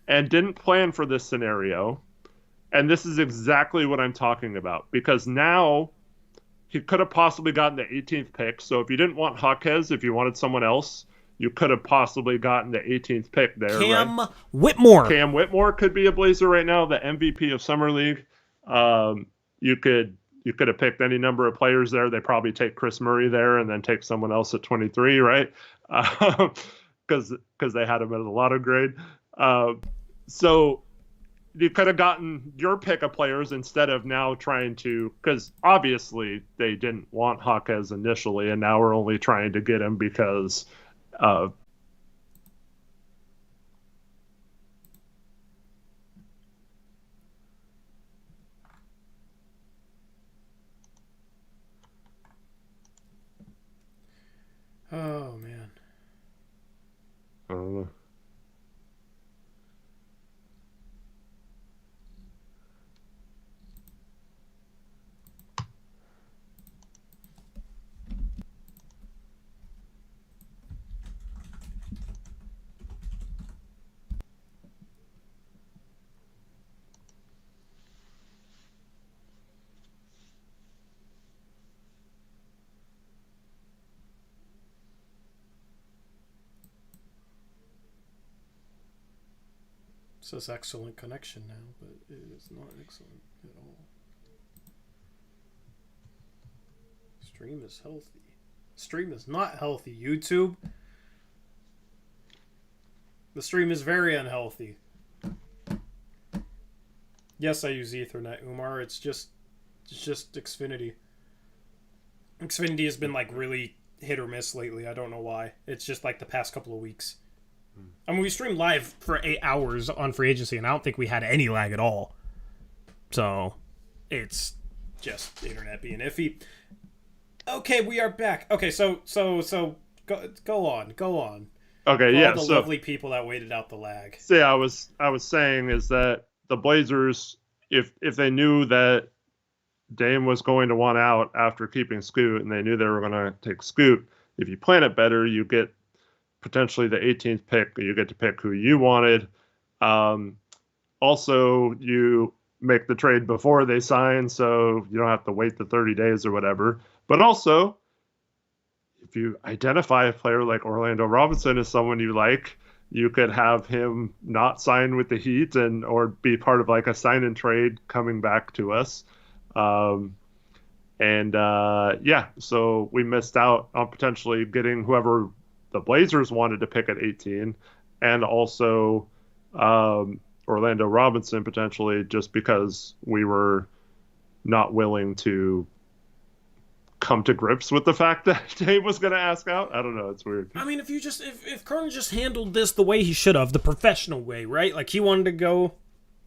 And didn't plan for this scenario. And this is exactly what I'm talking about. Because now he could have possibly gotten the 18th pick. So if you didn't want Hawkes, if you wanted someone else, you could have possibly gotten the 18th pick there. Cam right? Whitmore. Cam Whitmore could be a Blazer right now, the MVP of Summer League. You could have picked any number of players there. They probably take Chris Murray there and then take someone else at 23, right? Because they had him at a lotto grade. So you could have gotten your pick of players instead of now trying to, because obviously they didn't want Hawkes initially, and now we're only trying to get him because of Oh man. I don't know. It says excellent connection now, but it is not excellent at all. Stream is healthy. Stream is not healthy, YouTube. The stream is very unhealthy. Yes, I use Ethernet, Umar. It's just Xfinity. Xfinity has been like really hit or miss lately. I don't know why. It's just like the past couple of weeks. I mean, we streamed live for 8 hours on free agency, and I don't think we had any lag at all. So, it's just internet being iffy. Okay, we are back. Okay, so go on. Okay, For yeah. all the lovely people that waited out the lag. See, I was saying is that the Blazers, if they knew that Dame was going to want out after keeping Scoot, and they knew they were going to take Scoot, if you plan it better, you get potentially the 18th pick. You get to pick who you wanted. Also, you make the trade before they sign, so you don't have to wait the 30 days or whatever. But also, if you identify a player like Orlando Robinson as someone you like, you could have him not sign with the Heat or be part of like a sign and trade coming back to us. So we missed out on potentially getting whoever the Blazers wanted to pick at 18, and also Orlando Robinson potentially, just because we were not willing to come to grips with the fact that Dame was going to ask out. I don't know. It's weird. I mean, if Cronin just handled this the way he should have, the professional way, right? Like, he wanted to go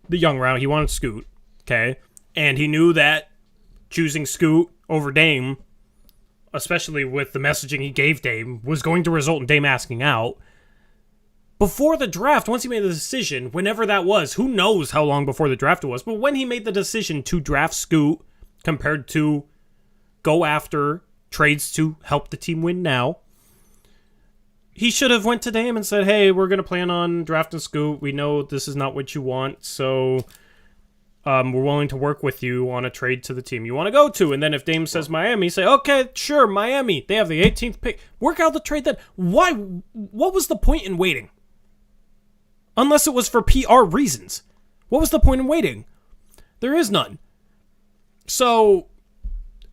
the young route. He wanted Scoot, okay? And he knew that choosing Scoot over Dame, especially with the messaging he gave Dame, was going to result in Dame asking out. Before the draft, once he made the decision, whenever that was, who knows how long before the draft it was, but when he made the decision to draft Scoot compared to go after trades to help the team win now, he should have went to Dame and said, hey, we're going to plan on drafting Scoot. We know this is not what you want, so we're willing to work with you on a trade to the team you want to go to. And then if Dame says Miami, say, okay, sure, Miami. They have the 18th pick. Work out the trade then. Why? What was the point in waiting? Unless it was for PR reasons. What was the point in waiting? There is none. So,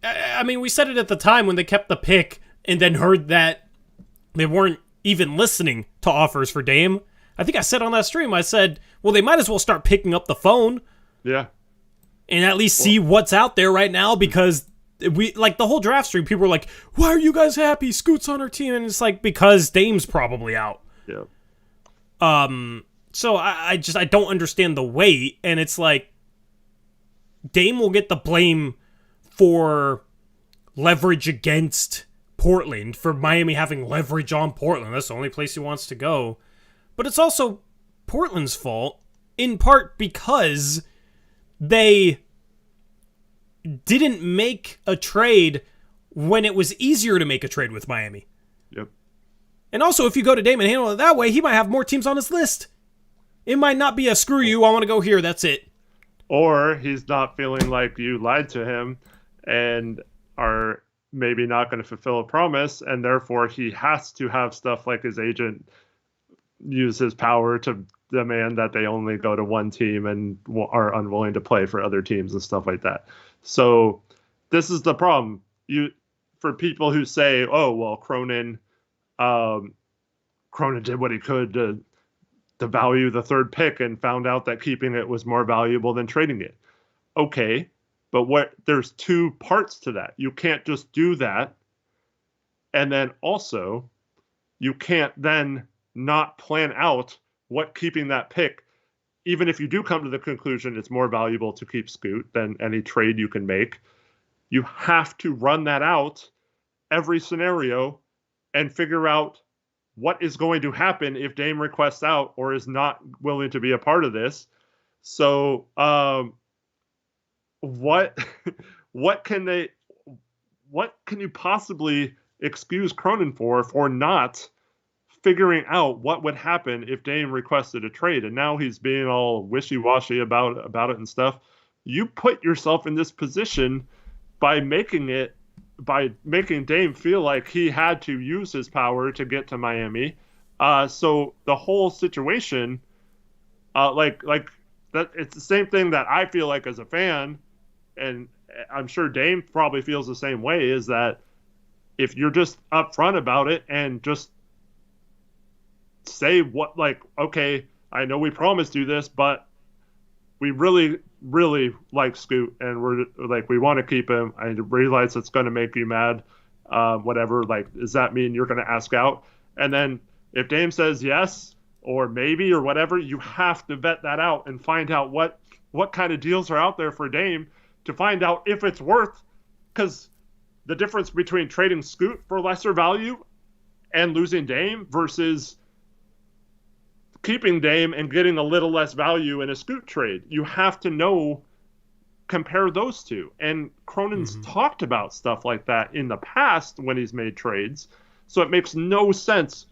I mean, we said it at the time when they kept the pick and then heard that they weren't even listening to offers for Dame. I think I said on that stream, I said, well, they might as well start picking up the phone. Yeah. And at least see what's out there right now, because we, like, the whole draft stream, people were like, why are you guys happy? Scoot's on our team. And it's like, because Dame's probably out. Yeah. So I don't understand the wait. And it's like, Dame will get the blame for leverage against Portland, for Miami having leverage on Portland. That's the only place he wants to go. But it's also Portland's fault, in part because they didn't make a trade when it was easier to make a trade with Miami. Yep. And also, if you go to Dame and handle it that way, he might have more teams on his list. It might not be a screw you, I want to go here, that's it. Or he's not feeling like you lied to him and are maybe not going to fulfill a promise, and therefore he has to have stuff like his agent use his power to demand that they only go to one team and are unwilling to play for other teams and stuff like that. So this is the problem. For people who say, oh, well, Cronin did what he could to value the third pick and found out that keeping it was more valuable than trading it. Okay. But there's two parts to that. You can't just do that. And then also, you can't then not plan out what keeping that pick, even if you do come to the conclusion it's more valuable to keep Scoot than any trade you can make, you have to run that out every scenario and figure out what is going to happen if Dame requests out or is not willing to be a part of this. So, what can you possibly excuse Cronin for not figuring out what would happen if Dame requested a trade? And now he's being all wishy-washy about it and stuff. You put yourself in this position by making Dame feel like he had to use his power to get to Miami. So the whole situation, like that, it's the same thing that I feel like as a fan. And I'm sure Dame probably feels the same way, is that if you're just upfront about it and just say okay, I know we promised you this, but we really, really like Scoot and we're like, we want to keep him. I realize it's going to make you mad. Whatever, does that mean you're going to ask out? And then if Dame says yes, or maybe, or whatever, you have to vet that out and find out what kind of deals are out there for Dame, to find out if it's worth, because the difference between trading Scoot for lesser value and losing Dame versus keeping Dame and getting a little less value in a Scoot trade, you have to compare those two. And Cronin's talked about stuff like that in the past when he's made trades. So it makes no sense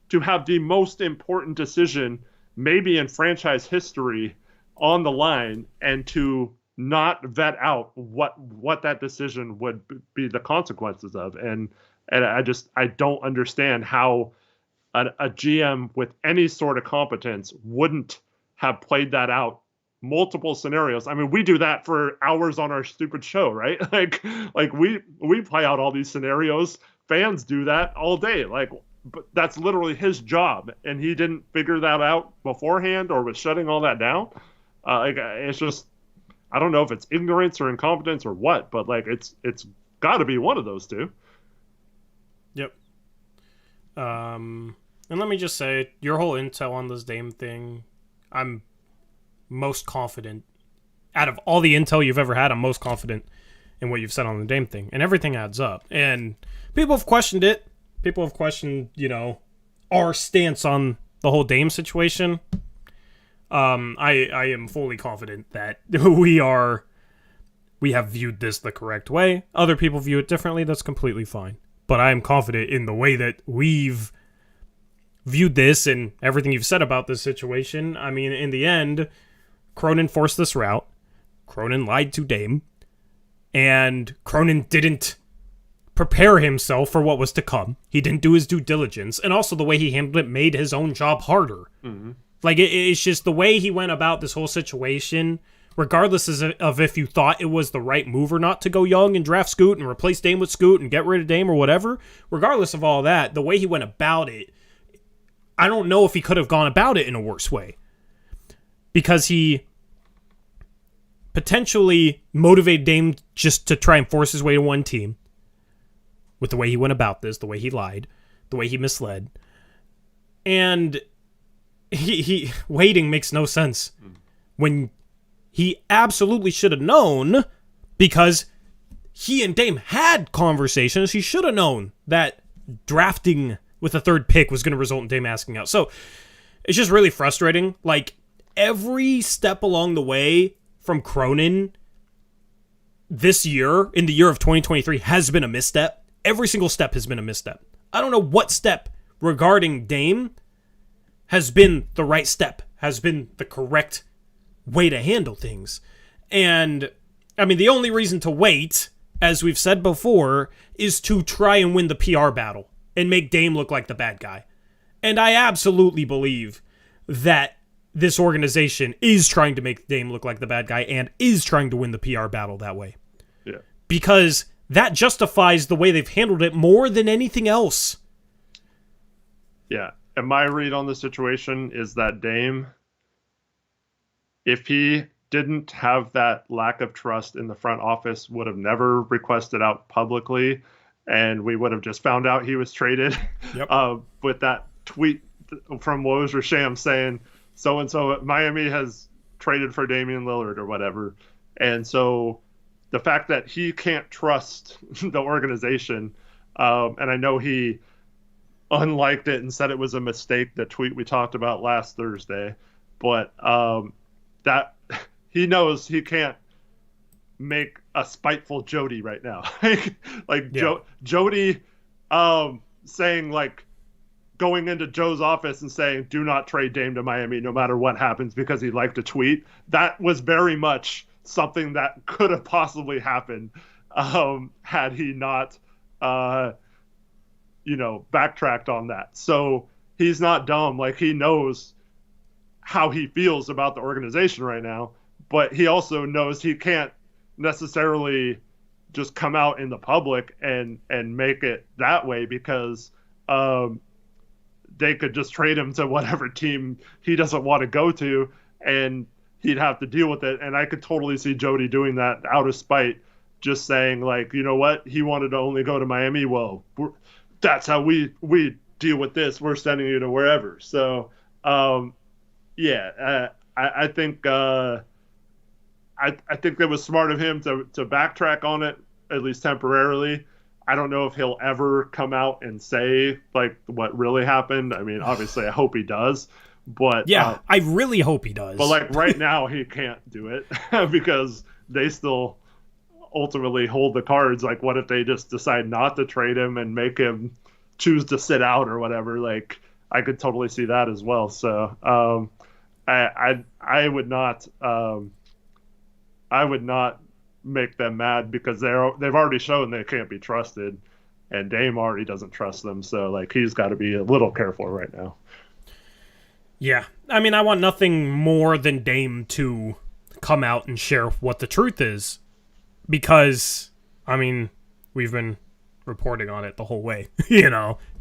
to have the most important decision, maybe in franchise history, on the line and to not vet out what that decision would be the consequences of. And I don't understand how a GM with any sort of competence wouldn't have played that out multiple scenarios. I mean, we do that for hours on our stupid show, right? Like we play out all these scenarios. Fans do that all day. but that's literally his job, and he didn't figure that out beforehand or was shutting all that down. It's just, I don't know if it's ignorance or incompetence or what, but like it's got to be one of those two. Yep. And let me just say, your whole intel on this Dame thing, I'm most confident. Out of all the intel you've ever had, I'm most confident in what you've said on the Dame thing. And everything adds up. And people have questioned it. People have questioned, our stance on the whole Dame situation. I am fully confident that we have viewed this the correct way. Other people view it differently. That's completely fine. But I am confident in the way that we've viewed this and everything you've said about this situation. I mean, in the end, Cronin forced this route. Cronin lied to Dame. And Cronin didn't prepare himself for what was to come. He didn't do his due diligence. And also the way he handled it made his own job harder. Mm-hmm. Like, it's just the way he went about this whole situation, regardless of if you thought it was the right move or not to go young and draft Scoot and replace Dame with Scoot and get rid of Dame or whatever, regardless of all that, the way he went about it, I don't know if he could have gone about it in a worse way. Because he potentially motivated Dame just to try and force his way to one team with the way he went about this, the way he lied, the way he misled. And he waiting makes no sense when he absolutely should have known, because he and Dame had conversations. He should have known that drafting with a third pick was going to result in Dame asking out. So it's just really frustrating. Like, every step along the way from Cronin this year, in the year of 2023, has been a misstep. Every single step has been a misstep. I don't know what step regarding Dame has been the right step, has been the correct way to handle things. And, I mean, the only reason to wait, as we've said before, is to try and win the PR battle and make Dame look like the bad guy. And I absolutely believe that this organization is trying to make Dame look like the bad guy and is trying to win the PR battle that way. Yeah. Because that justifies the way they've handled it more than anything else. Yeah. And my read on the situation is that Dame, if he didn't have that lack of trust in the front office, would have never requested out publicly, and we would have just found out he was traded. Yep. With that tweet from Woj Sham saying, so-and-so Miami has traded for Damian Lillard or whatever. And so the fact that he can't trust the organization, and I know he unliked it and said it was a mistake, the tweet we talked about last Thursday, but that he knows he can't make a spiteful Jody right now. Yeah. Jody saying, like, going into Joe's office and saying, do not trade Dame to Miami no matter what happens, because he liked a tweet. That was very much something that could have possibly happened had he not backtracked on that. So he's not dumb. Like, he knows how he feels about the organization right now, but he also knows he can't necessarily just come out in the public and make it that way, because they could just trade him to whatever team he doesn't want to go to, and he'd have to deal with it. And I could totally see Jody doing that out of spite, just saying, like, you know what, he wanted to only go to Miami. Well, that's how we deal with this. We're sending you to wherever. So, I think I think it was smart of him to backtrack on it, at least temporarily. I don't know if he'll ever come out and say, like, what really happened. I mean, obviously, I hope he does. But yeah, I really hope he does. But, like, right now, he can't do it because they still ultimately hold the cards. Like, what if they just decide not to trade him and make him choose to sit out or whatever? Like, I could totally see that as well. So I would not make them mad, because they've already shown they can't be trusted, and Dame already doesn't trust them. So, like, he's got to be a little careful right now. Yeah. I mean, I want nothing more than Dame to come out and share what the truth is, because, I mean, we've been reporting on it the whole way,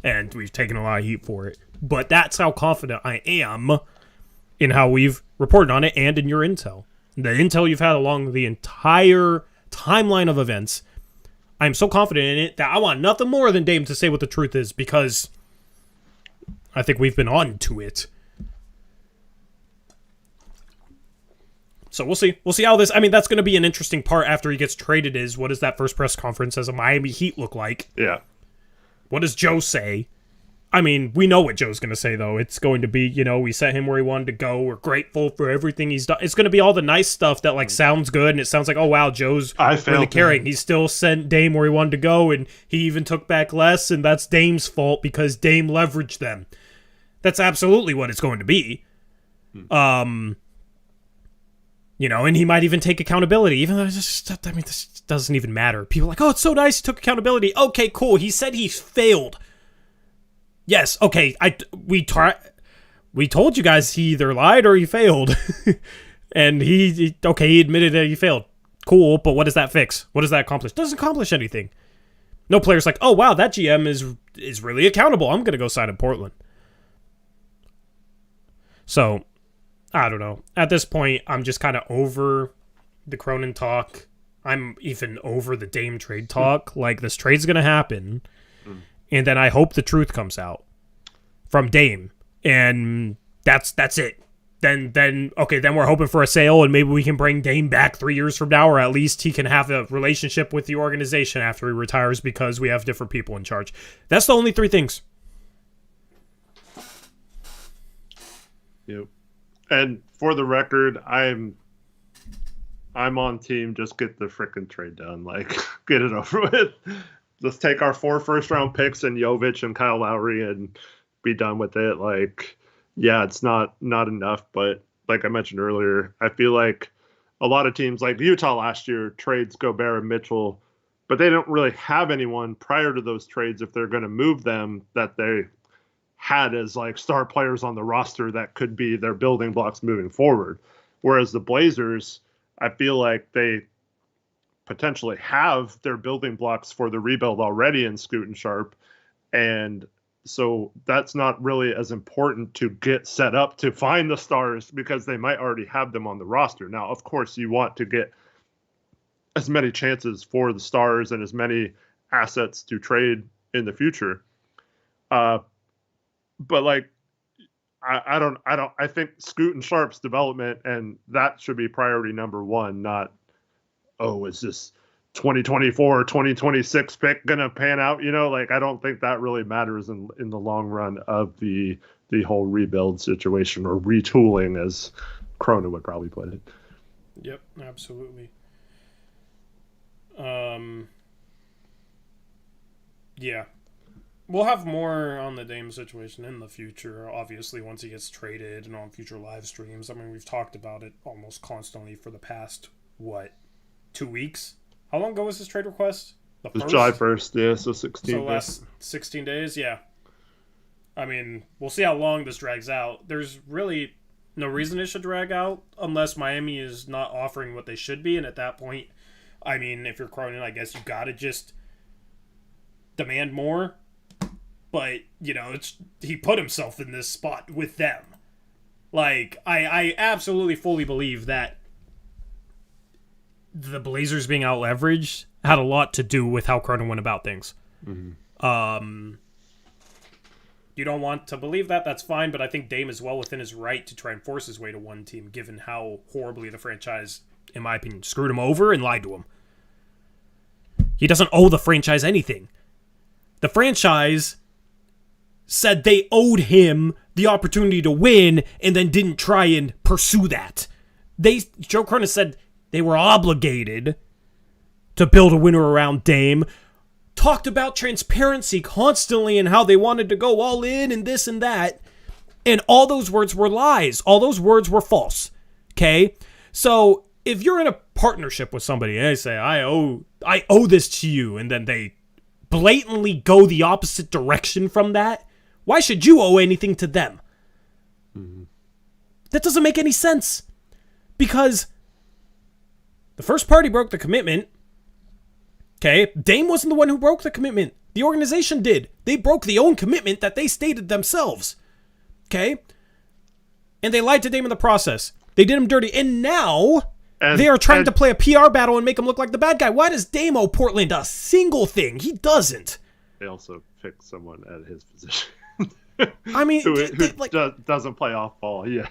and we've taken a lot of heat for it. But that's how confident I am in how we've reported on it and in your intel. The intel you've had along the entire timeline of events, I'm so confident in it that I want nothing more than Dame to say what the truth is, because I think we've been on to it. So we'll see. We'll see how this... I mean, that's going to be an interesting part after he gets traded is, what does that first press conference as a Miami Heat look like? Yeah. What does Joe say? I mean, we know what Joe's going to say, though. It's going to be, we sent him where he wanted to go. We're grateful for everything he's done. It's going to be all the nice stuff that, sounds good, and it sounds like, oh, wow, Joe's really caring. He still sent Dame where he wanted to go, and he even took back less, and that's Dame's fault because Dame leveraged them. That's absolutely what it's going to be. And he might even take accountability, even though this doesn't even matter. People are like, oh, it's so nice he took accountability. Okay, cool. He said he failed. Yes, okay. We told you guys he either lied or he failed. And he admitted that he failed. Cool, but what does that fix? What does that accomplish? Doesn't accomplish anything. No player's like, oh, wow, that GM is really accountable. I'm going to go sign in Portland. So... I don't know. At this point, I'm just kind of over the Cronin talk. I'm even over the Dame trade talk. This trade's going to happen. And then I hope the truth comes out from Dame. And that's it. Then we're hoping for a sale, and maybe we can bring Dame back 3 years from now, or at least he can have a relationship with the organization after he retires because we have different people in charge. That's the only three things. Yep. And for the record, I'm on team. Just get the frickin' trade done. Get it over with. Let's take our 4 first-round picks and Jovic and Kyle Lowry and be done with it. It's not enough. But like I mentioned earlier, I feel like a lot of teams like Utah last year trades Gobert and Mitchell, but they don't really have anyone prior to those trades if they're going to move them that they had as star players on the roster that could be their building blocks moving forward. Whereas the Blazers, I feel like they potentially have their building blocks for the rebuild already in Scoot and Sharp. And so that's not really as important to get set up to find the stars because they might already have them on the roster. Now, of course, you want to get as many chances for the stars and as many assets to trade in the future. But I think Scoot and Sharp's development, and that should be priority number one, not, is this 2024 or 2026 pick going to pan out? I don't think that really matters in the long run of the whole rebuild situation, or retooling, as Cronin would probably put it. Yep, absolutely. Yeah. We'll have more on the Dame situation in the future, obviously, once he gets traded and on future live streams. I mean, we've talked about it almost constantly for the past, 2 weeks? How long ago was his trade request? It was July 1st, yeah, so 16 days. So last 16 days, yeah. I mean, we'll see how long this drags out. There's really no reason it should drag out unless Miami is not offering what they should be, and at that point, I mean, if you're Cronin, I guess you gotta just demand more. But, he put himself in this spot with them. I absolutely fully believe that the Blazers being out-leveraged had a lot to do with how Cronin went about things. Mm-hmm. You don't want to believe that, that's fine, but I think Dame is well within his right to try and force his way to one team, given how horribly the franchise, in my opinion, screwed him over and lied to him. He doesn't owe the franchise anything. The franchise said they owed him the opportunity to win and then didn't try and pursue that. Joe Cronin said they were obligated to build a winner around Dame, talked about transparency constantly and how they wanted to go all in and this and that, and all those words were lies. All those words were false. Okay? So if you're in a partnership with somebody and they say, I owe this to you, and then they blatantly go the opposite direction from that, why should you owe anything to them? Mm-hmm. That doesn't make any sense. Because the first party broke the commitment, Okay? Dame wasn't the one who broke the commitment. The organization did. They broke the own commitment that they stated themselves. Okay? And they lied to Dame in the process. They did him dirty. And now they are trying to play a PR battle and make him look like the bad guy. Why does Dame owe Portland a single thing? He doesn't. They also picked someone at his position. I mean, who doesn't play off ball. Yeah.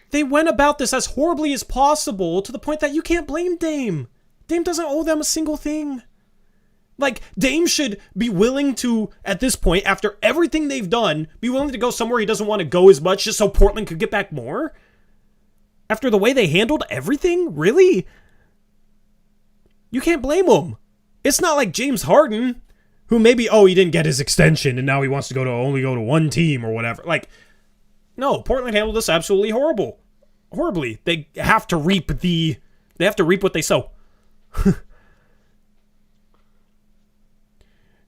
They went about this as horribly as possible to the point that you can't blame Dame. Dame doesn't owe them a single thing. Like, Dame should be willing to, at this point, after everything they've done, be willing to go somewhere he doesn't want to go as much just so Portland could get back more? After the way they handled everything? Really? You can't blame him. It's not like James Harden, who maybe, he didn't get his extension and now he wants to only go to one team or whatever. Like, no, Portland handled this absolutely horribly. They have to reap what they sow.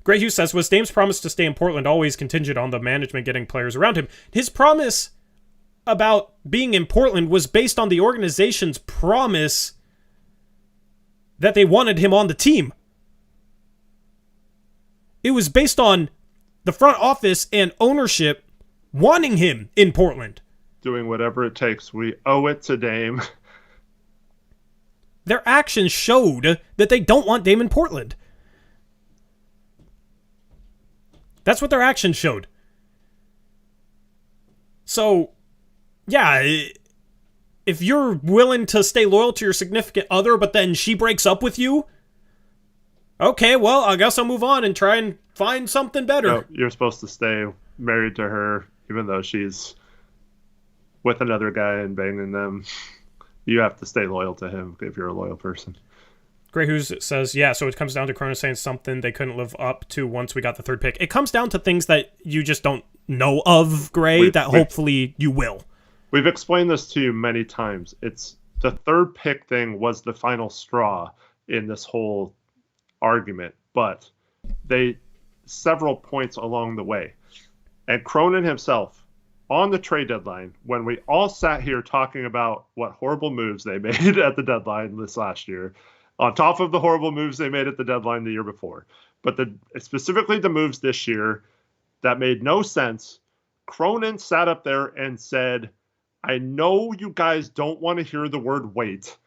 Gray Hughes says, was Dame's promise to stay in Portland always contingent on the management getting players around him? His promise about being in Portland was based on the organization's promise that they wanted him on the team. It was based on the front office and ownership wanting him in Portland. Doing whatever it takes. We owe it to Dame. Their actions showed that they don't want Dame in Portland. That's what their actions showed. So, yeah, if you're willing to stay loyal to your significant other, but then she breaks up with you, okay, well, I guess I'll move on and try and find something better. No, you're supposed to stay married to her, even though she's with another guy and banging them. You have to stay loyal to him if you're a loyal person. Gray Hughes says, yeah, so it comes down to Cronin saying something they couldn't live up to once we got the third pick. It comes down to things that you just don't know of, Gray, that hopefully you will. We've explained this to you many times. It's the third pick thing was the final straw in this whole argument, but several points along the way. And Cronin himself, on the trade deadline, when we all sat here talking about what horrible moves they made at the deadline this last year, on top of the horrible moves they made at the deadline the year before, but specifically the moves this year that made no sense, Cronin sat up there and said, I know you guys don't want to hear the word wait,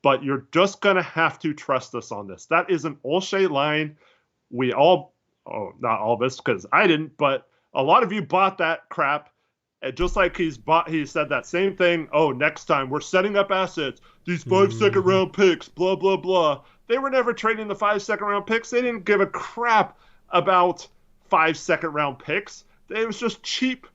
but you're just going to have to trust us on this. That is an Olshey line. We all, not all of us, because I didn't, but a lot of you bought that crap. And just like he said that same thing, next time we're setting up assets, these 5 second round picks, blah, blah, blah. They were never trading the 5 second round picks. They didn't give a crap about 5 second round picks. It was just cheap.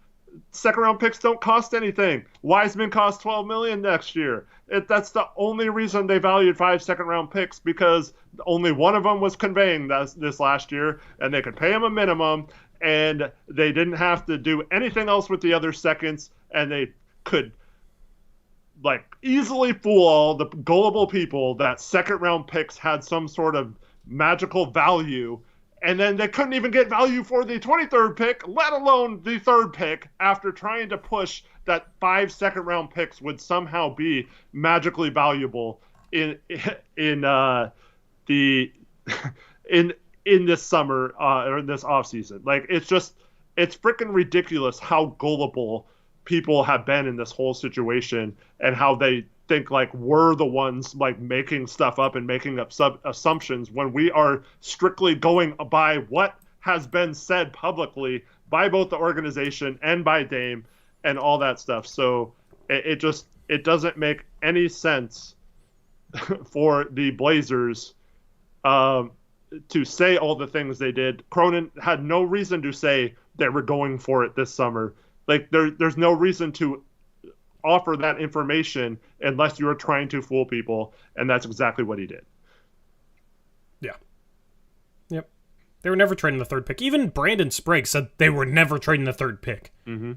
Second round picks don't cost anything. Wiseman cost $12 million next year. That's the only reason they valued 5 second round picks, because only one of them was conveying this last year, and they could pay him a minimum, and they didn't have to do anything else with the other seconds, and they could easily fool all the gullible people that second round picks had some sort of magical value. And then they couldn't even get value for the 23rd pick, let alone the third pick, after trying to push that 5 second round picks would somehow be magically valuable in this summer or in this offseason. It's freaking ridiculous how gullible people have been in this whole situation, and how they think we're the ones making stuff up and making up assumptions, when we are strictly going by what has been said publicly by both the organization and by Dame and all that stuff. So it doesn't make any sense for the Blazers to say all the things they did. Cronin had no reason to say they were going for it this summer. There's no reason to offer that information unless you are trying to fool people, and that's exactly what he did. Yeah. Yep. They were never trading the third pick. Even Brandon Sprague said they were never trading the third pick. Mm-hmm.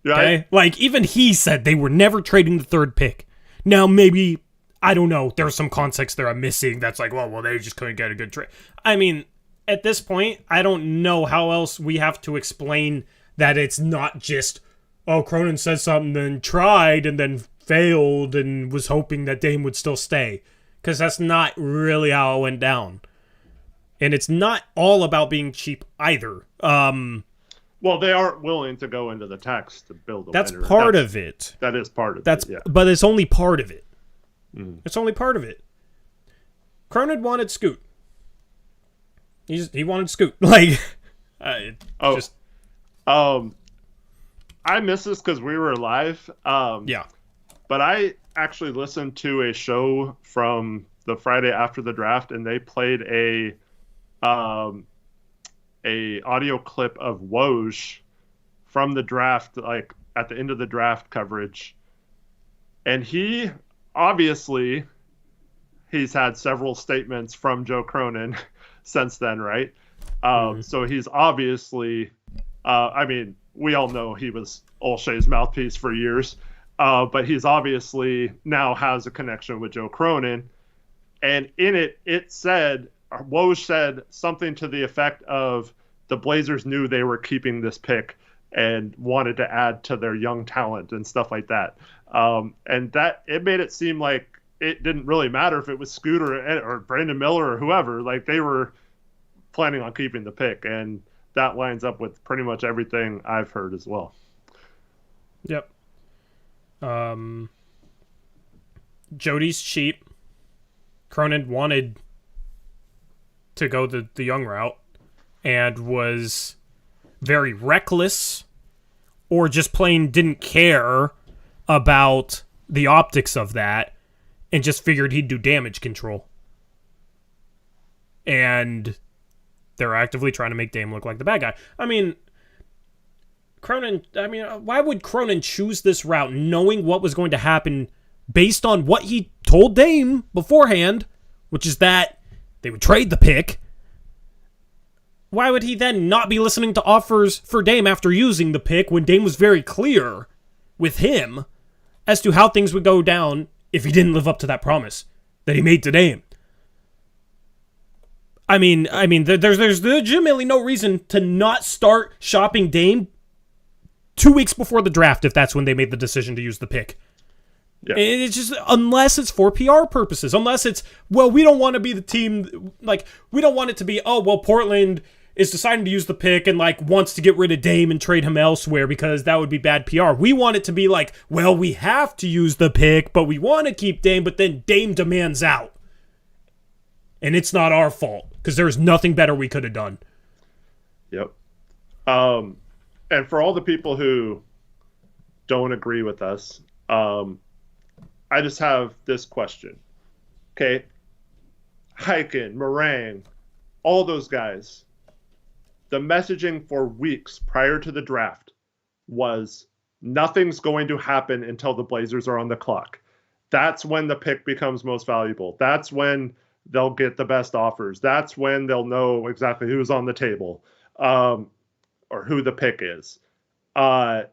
Yeah. Okay? Even he said they were never trading the third pick. Now, maybe, I don't know, there's some context there I'm missing that's well, they just couldn't get a good trade. I mean, at this point, I don't know how else we have to explain that it's not just, Cronin said something, then tried, and then failed, and was hoping that Dame would still stay. because that's not really how it went down. And it's not all about being cheap either. Well, they aren't willing to go into the tax to build a that's winner. Part of it. That is part of it, yeah. But it's only part of it. It's only part of it. Cronin wanted Scoot. He wanted Scoot. Like, I missed this because we were live. Yeah. But I actually listened to a show from the Friday after the draft, and they played a audio clip of Woj from the draft, like at the end of the draft coverage. And he obviously he's had several statements from Joe Cronin since then, right? So he's obviously, I mean, we all know he was Olshe's mouthpiece for years, but he's obviously now has a connection with Joe Cronin. And in it said, Woj said something to the effect of the Blazers knew they were keeping this pick and wanted to add to their young talent and stuff like that. And that it made it seem like it didn't really matter if it was Scooter or Brandon Miller or whoever. Like, they were planning on keeping the pick, and that lines up with pretty much everything I've heard as well. Yep. Jody's cheap. Cronin wanted to go the young route and was very reckless, or just plain didn't care about the optics of that and just figured he'd do damage control. And they're actively trying to make Dame look like the bad guy. I mean, why would Cronin choose this route knowing what was going to happen based on what he told Dame beforehand, which is that they would trade the pick? Why would he then not be listening to offers for Dame after using the pick when Dame was very clear with him as to how things would go down if he didn't live up to that promise that he made to Dame? I mean, there's legitimately no reason to not start shopping Dame 2 weeks before the draft if that's when they made the decision to use the pick. Yeah. It's just, unless it's for PR purposes, unless it's, well, we don't want to be the team, like, we don't want it to be, oh, well, Portland is deciding to use the pick and, like, wants to get rid of Dame and trade him elsewhere because that would be bad PR. We want it to be like, well, we have to use the pick, but we want to keep Dame, but then Dame demands out. And it's not our fault because there's nothing better we could have done. Yep. And for all the people who don't agree with us, I just have this question. Okay. Hyken, Meringue, all those guys. The messaging for weeks prior to the draft was nothing's going to happen until the Blazers are on the clock. That's when the pick becomes most valuable. That's when they'll get the best offers. That's when they'll know exactly who's on the table, or who the pick is. That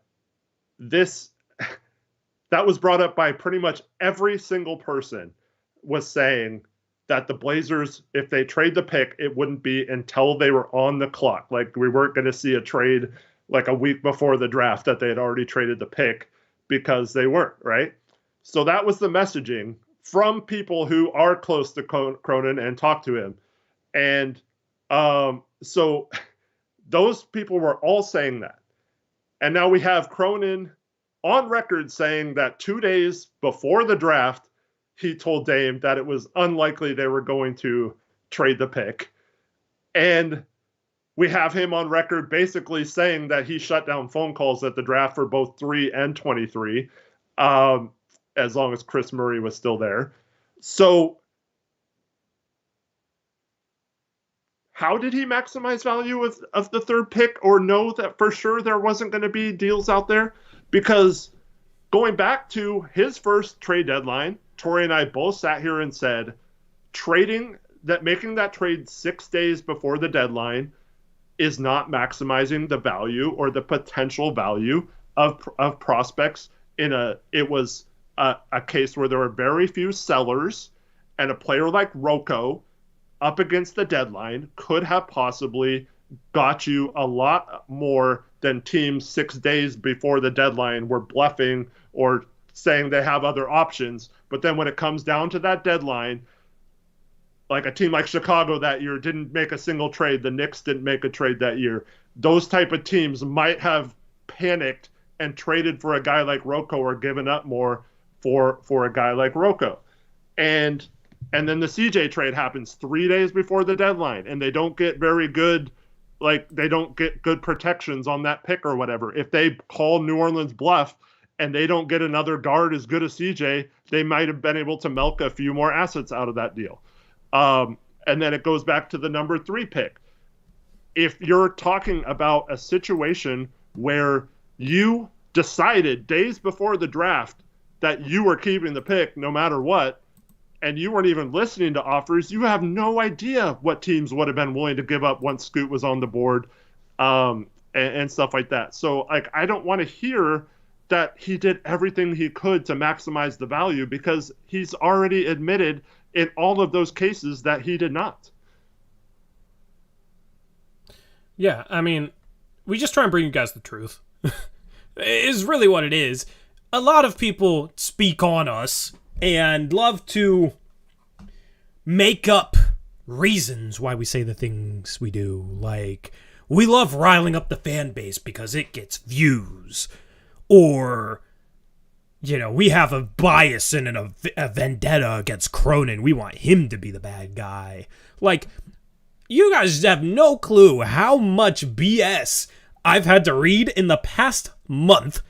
was brought up by pretty much every single person, was saying that the Blazers, if they trade the pick, it wouldn't be until they were on the clock. Like, we weren't going to see a trade like a week before the draft that they had already traded the pick, because they weren't, right? So that was the messaging from people who are close to Cronin and talk to him. And so those people were all saying that. And now we have Cronin on record saying that 2 days before the draft, he told Dame that it was unlikely they were going to trade the pick. And we have him on record basically saying that he shut down phone calls at the draft for both 3 and 23, as long as Chris Murray was still there. So how did he maximize value of the third pick, or know that for sure there wasn't going to be deals out there? Because going back to his first trade deadline, Tori and I both sat here and said, making that trade 6 days before the deadline is not maximizing the value or the potential value of prospects. It was a case where there were very few sellers, and a player like Rocco up against the deadline could have possibly got you a lot more than teams 6 days before the deadline were bluffing or saying they have other options. But then when it comes down to that deadline, like a team like Chicago that year didn't make a single trade. The Knicks didn't make a trade that year. Those type of teams might have panicked and traded for a guy like Rocco or given up more for a guy like Rocco. And then the CJ trade happens 3 days before the deadline, and they don't get very good, like they don't get good protections on that pick or whatever. If they call New Orleans bluff and they don't get another guard as good as CJ, they might have been able to milk a few more assets out of that deal. And then it goes back to the number 3 pick. If you're talking about a situation where you decided days before the draft that you were keeping the pick no matter what, and you weren't even listening to offers, you have no idea what teams would have been willing to give up once Scoot was on the board, and stuff like that. So, like, I don't want to hear that he did everything he could to maximize the value, because he's already admitted in all of those cases that he did not. Yeah, I mean, we just try and bring you guys the truth. Is really what it is. A lot of people speak on us and love to make up reasons why we say the things we do. Like, we love riling up the fan base because it gets views. Or, you know, we have a bias and a vendetta against Cronin. We want him to be the bad guy. Like, you guys have no clue how much BS I've had to read in the past month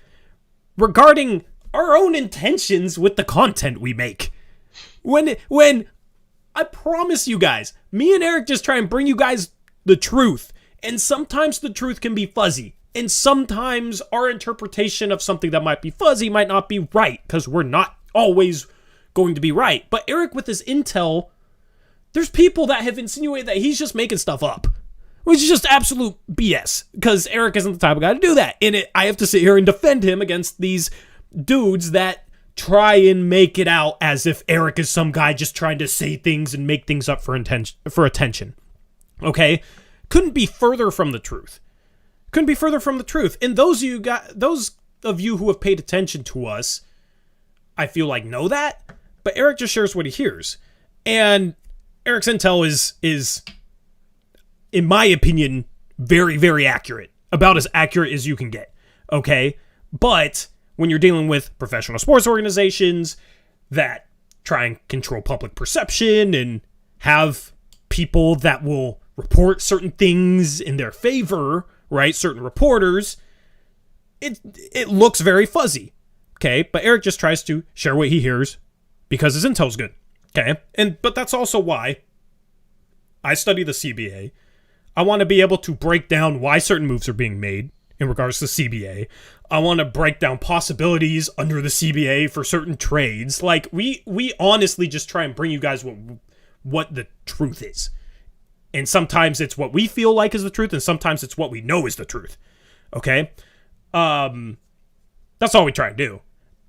regarding our own intentions with the content we make. When I promise you guys, me and Eric just try and bring you guys the truth. And sometimes the truth can be fuzzy. And sometimes our interpretation of something that might be fuzzy might not be right, because we're not always going to be right. But Eric, with his intel, there's people that have insinuated that he's just making stuff up, which is just absolute BS, because Eric isn't the type of guy to do that. And I have to sit here and defend him against these dudes that try and make it out as if Eric is some guy just trying to say things and make things up for attention. Okay? Couldn't be further from the truth. Couldn't be further from the truth. And those of you who have paid attention to us, I feel like know that, but Eric just shares what he hears. And Eric's intel is, in my opinion, very, very accurate. About as accurate as you can get. Okay? But when you're dealing with professional sports organizations that try and control public perception and have people that will report certain things in their favor, right? Certain reporters, it looks very fuzzy. Okay? But Eric just tries to share what he hears because his intel's good. Okay? But that's also why I study the CBA. I want to be able to break down why certain moves are being made in regards to the CBA. I want to break down possibilities under the CBA for certain trades. Like, we honestly just try and bring you guys what the truth is. And sometimes it's what we feel like is the truth, and sometimes it's what we know is the truth. Okay? That's all we try and do.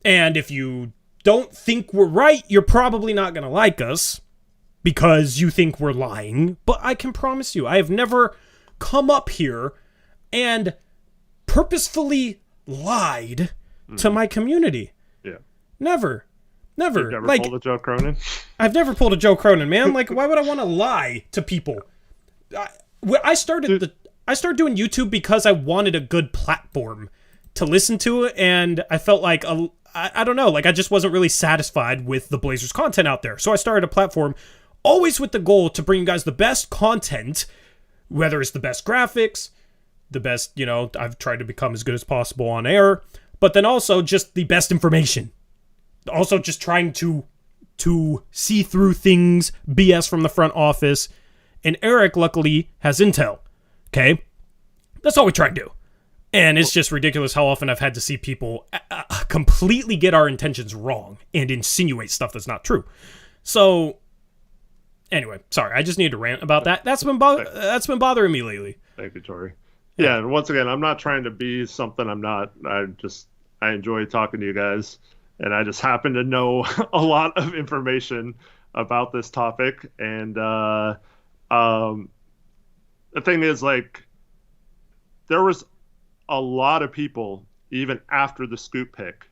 And if you don't think we're right, you're probably not going to like us because you think we're lying. But I can promise you, I have never come up here and purposefully lied to my community. Yeah. Never. You've never pulled a Joe Cronin? I've never pulled a Joe Cronin, man. Like, why would I want to lie to people? I started doing YouTube because I wanted a good platform to listen to, and I felt like I don't know, like I just wasn't really satisfied with the Blazers content out there. So I started a platform always with the goal to bring you guys the best content, whether it's the best graphics, the best, you know, I've tried to become as good as possible on air, but then also just the best information. Also just trying to see through things, BS from the front office. And Eric, luckily, has intel. Okay? That's all we try and do. And it's just ridiculous how often I've had to see people completely get our intentions wrong and insinuate stuff that's not true. So, anyway, sorry, I just needed to rant about that. That's been bothering me lately. Thank you, Tori. Yeah, and once again, I'm not trying to be something I'm not. I enjoy talking to you guys, and I just happen to know a lot of information about this topic. And the thing is, like, there was a lot of people, even after the Scoop pick,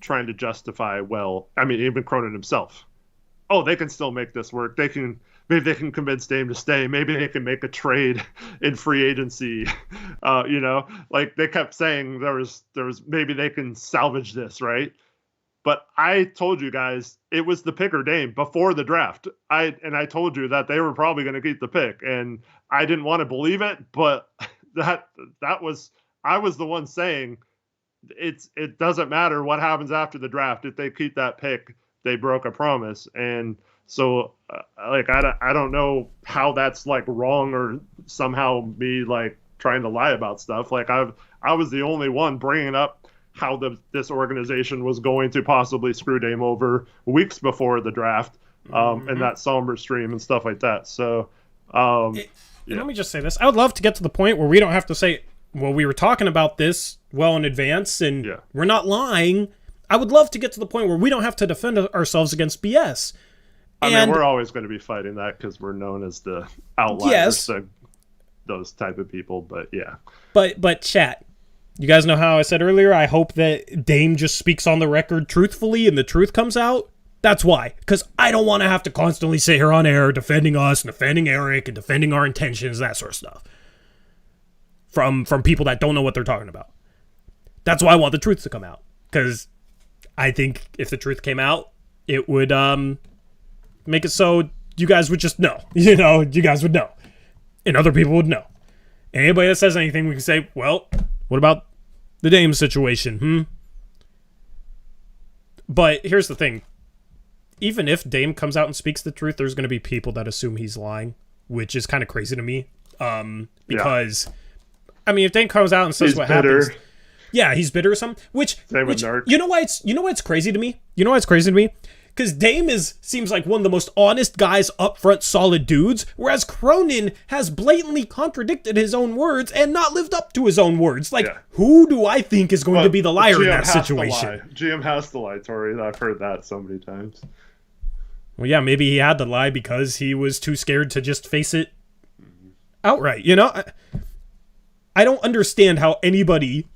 trying to justify, well, I mean, even Cronin himself. oh, they can still make this work. Maybe they can convince Dame to stay. Maybe they can make a trade in free agency. Like they kept saying there was maybe they can salvage this, right? But I told you guys it was the pick or Dame before the draft. I told you that they were probably going to keep the pick, and I didn't want to believe it, but that was I was the one saying it doesn't matter what happens after the draft. If they keep that pick, they broke a promise. And so I don't know how that's like wrong or somehow me like trying to lie about stuff. Like I was the only one bringing up how this organization was going to possibly screw Dame over weeks before the draft, and that somber stream and stuff like that. So, let me just say this. I would love to get to the point where we don't have to say, well, we were talking about this well in advance and we're not lying. I would love to get to the point where we don't have to defend ourselves against BS. I mean, we're always going to be fighting that because we're known as the outliers, those type of people, but yeah. But chat, you guys know how I said earlier, I hope that Dame just speaks on the record truthfully and the truth comes out. That's why. Because I don't want to have to constantly sit here on air defending us and defending Eric and defending our intentions, that sort of stuff. From people that don't know what they're talking about. That's why I want the truth to come out. Because I think if the truth came out, it would make it so you guys would just know. You guys would know. And other people would know. And anybody that says anything, we can say, well, what about the Dame situation? But here's the thing. Even if Dame comes out and speaks the truth, there's going to be people that assume he's lying, which is kind of crazy to me. Because, I mean, if Dame comes out and says what happens... Yeah, he's bitter or something. Which you know why it's crazy to me? You know why it's crazy to me? Because Dame seems like one of the most honest guys, upfront, solid dudes, whereas Cronin has blatantly contradicted his own words and not lived up to his own words. Like, who do I think is going to be the liar in that situation? GM has to lie, Tori. I've heard that so many times. Well, yeah, maybe he had to lie because he was too scared to just face it outright. I don't understand how anybody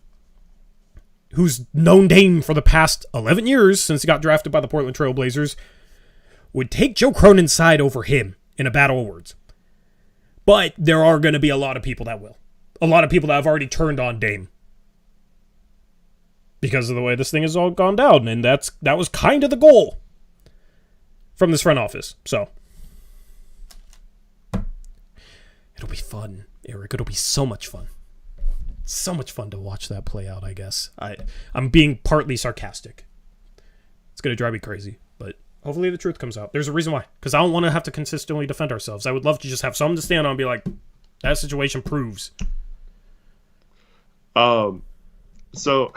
who's known Dame for the past 11 years since he got drafted by the Portland Trail Blazers, would take Joe Cronin's side over him in a battle of words. But there are going to be a lot of people that will. A lot of people that have already turned on Dame. Because of the way this thing has all gone down. And that was kind of the goal from this front office. So, it'll be fun, Eric. It'll be so much fun. So much fun to watch that play out, I guess. I'm being partly sarcastic. It's going to drive me crazy, but hopefully the truth comes out. There's a reason why, because I don't want to have to consistently defend ourselves. I would love to just have something to stand on and be like, that situation proves. So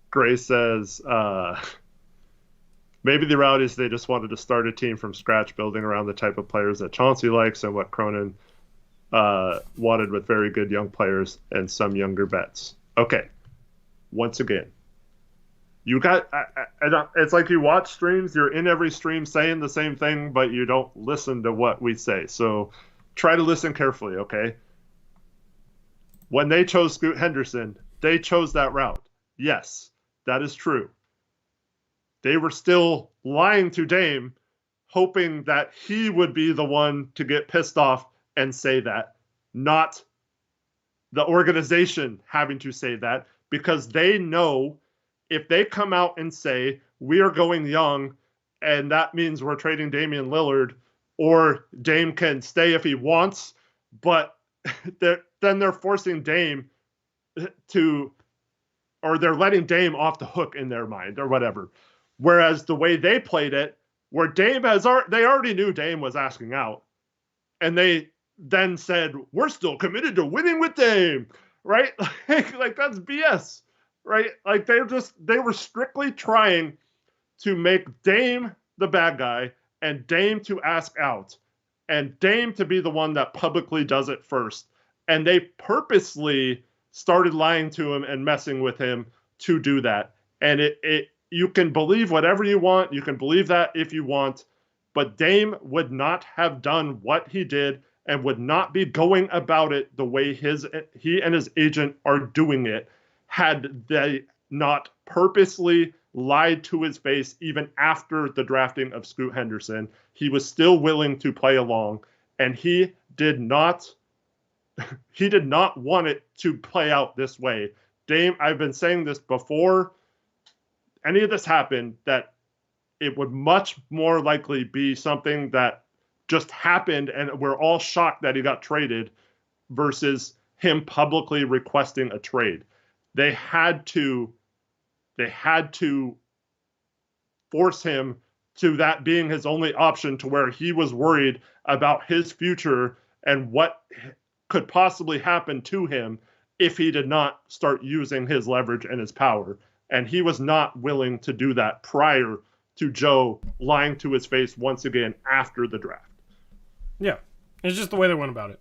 Gray says, maybe the reality is they just wanted to start a team from scratch, building around the type of players that Chauncey likes and what Cronin wanted with very good young players and some younger vets. Okay. Once again, you got, it's like you watch streams, you're in every stream saying the same thing, but you don't listen to what we say. So try to listen carefully, okay? When they chose Scoot Henderson, they chose that route. Yes, that is true. They were still lying to Dame, hoping that he would be the one to get pissed off and say that, not the organization having to say that, because they know if they come out and say, we are going young, and that means we're trading Damian Lillard, or Dame can stay if he wants, but then they're forcing Dame to, or they're letting Dame off the hook in their mind, or whatever. Whereas the way they played it, where Dame they already knew Dame was asking out, and they then said, we're still committed to winning with Dame, right? Like that's BS, right? Like they were strictly trying to make Dame the bad guy and Dame to ask out and Dame to be the one that publicly does it first. And they purposely started lying to him and messing with him to do that. And you can believe whatever you want. You can believe that if you want, but Dame would not have done what he did and would not be going about it the way he and his agent are doing it had they not purposely lied to his face even after the drafting of Scoot Henderson. He was still willing to play along, and he did not want it to play out this way. Dame, I've been saying this before any of this happened, that it would much more likely be something that just happened and we're all shocked that he got traded versus him publicly requesting a trade. They had to force him to that being his only option, to where he was worried about his future and what could possibly happen to him if he did not start using his leverage and his power. And he was not willing to do that prior to Joe lying to his face once again after the draft. Yeah, it's just the way they went about it.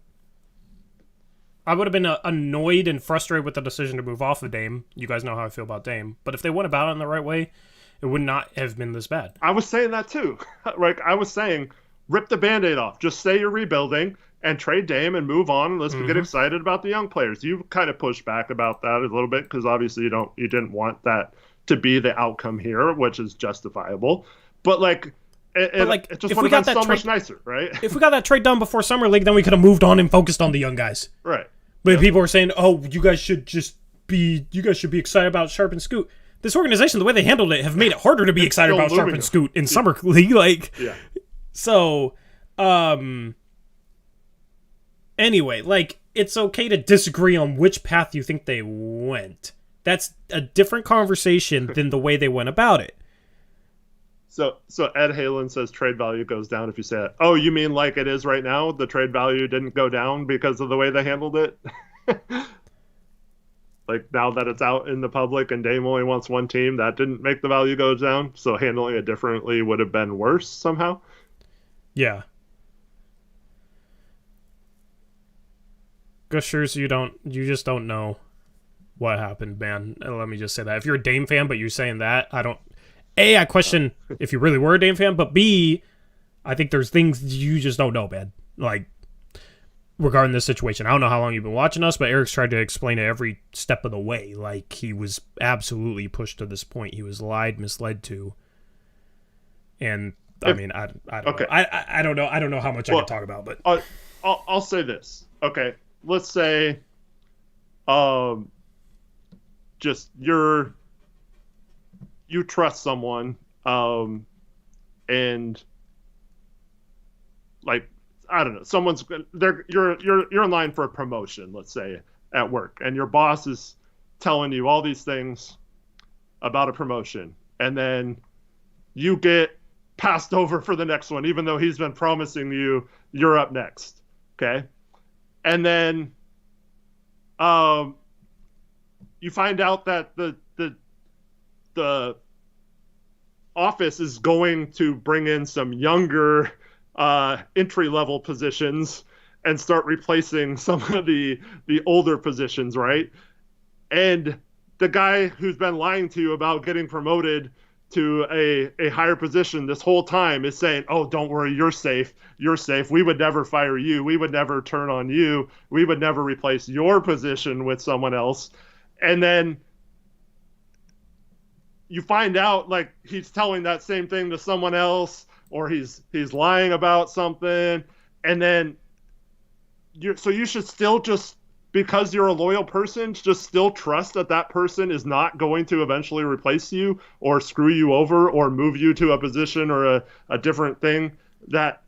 I would have been annoyed and frustrated with the decision to move off of Dame. You guys know how I feel about Dame. But if they went about it in the right way, it would not have been this bad. I was saying that too. Like, I was saying, rip the Band-Aid off. Just say you're rebuilding and trade Dame and move on. Let's get excited about the young players. You kind of pushed back about that a little bit because obviously you didn't want that to be the outcome here, which is justifiable. But it just would have been so much nicer, right? If we got that trade done before Summer League, then we could have moved on and focused on the young guys. Right. But people were saying, "Oh, you guys should be excited about Sharp and Scoot." This organization, the way they handled it, have made it harder to be excited about Sharp and Scoot in Summer League. So, anyway, it's okay to disagree on which path you think they went. That's a different conversation than the way they went about it. So Ed Halen says trade value goes down if you say it. Oh, you mean like it is right now? The trade value didn't go down because of the way they handled it? Like, now that it's out in the public and Dame only wants one team, that didn't make the value go down? So handling it differently would have been worse somehow? Yeah. Gushers, you just don't know what happened, man. Let me just say that. If you're a Dame fan, but you're saying that, I question if you really were a Dame fan, but B, I think there's things you just don't know, man. Like, regarding this situation. I don't know how long you've been watching us, but Eric's tried to explain it every step of the way. Like, he was absolutely pushed to this point. He was misled to. And, I don't know. I don't know. I don't know how much I can talk about, but... I'll say this. Okay, let's say... just you trust someone, and I don't know, you're in line for a promotion, let's say, at work, and your boss is telling you all these things about a promotion, and then you get passed over for the next one, even though he's been promising you're up next. Okay, and then you find out that the office is going to bring in some younger entry-level positions and start replacing some of the older positions, right? And the guy who's been lying to you about getting promoted to a higher position this whole time is saying, "Oh, don't worry, you're safe. You're safe. We would never fire you. We would never turn on you. We would never replace your position with someone else." And then you find out he's telling that same thing to someone else, or he's lying about something, and then you should still, just because you're a loyal person, just still trust that person is not going to eventually replace you or screw you over or move you to a position or a different thing that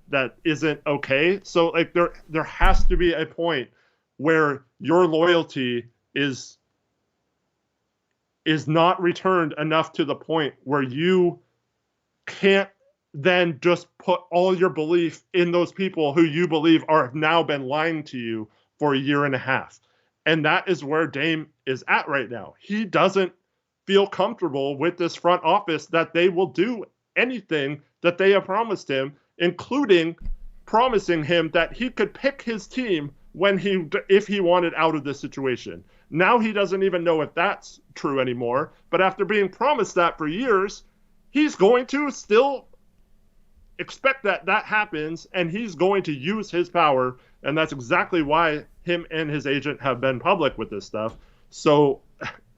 isn't okay. So there has to be a point where your loyalty is not returned enough to the point where you can't then just put all your belief in those people who you believe have now been lying to you for a year and a half. And that is where Dame is at right now. He doesn't feel comfortable with this front office that they will do anything that they have promised him, including promising him that he could pick his team if he wanted out of this situation. Now he doesn't even know if that's true anymore, but after being promised that for years, he's going to still expect that happens, and he's going to use his power, and that's exactly why him and his agent have been public with this stuff. So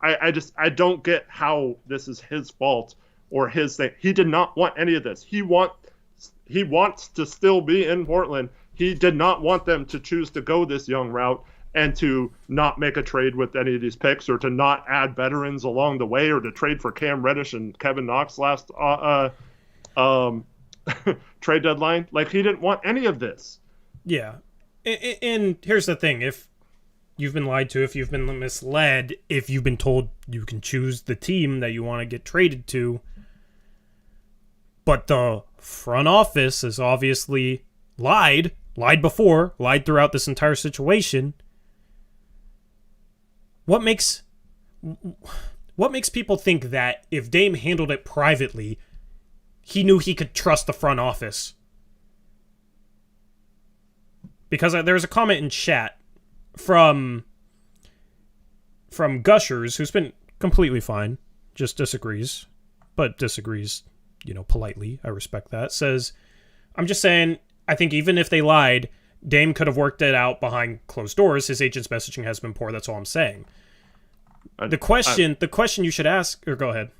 I don't get how this is his fault or his thing. He did not want any of this. He wants to still be in Portland. He did not want them to choose to go this young route and to not make a trade with any of these picks, or to not add veterans along the way, or to trade for Cam Reddish and Kevin Knox last trade deadline. Like, he didn't want any of this. Yeah. And here's the thing. If you've been lied to, if you've been misled, if you've been told you can choose the team that you want to get traded to, but the front office has obviously lied before, lied throughout this entire situation, what makes people think that if Dame handled it privately, he knew he could trust the front office? Because there's a comment in chat from Gushers, who's been completely fine, just disagrees, but disagrees, politely. I respect that. Says, I'm just saying, I think even if they lied, Dame could have worked it out behind closed doors. His agent's messaging has been poor. That's all I'm saying. The question you should ask, or go ahead.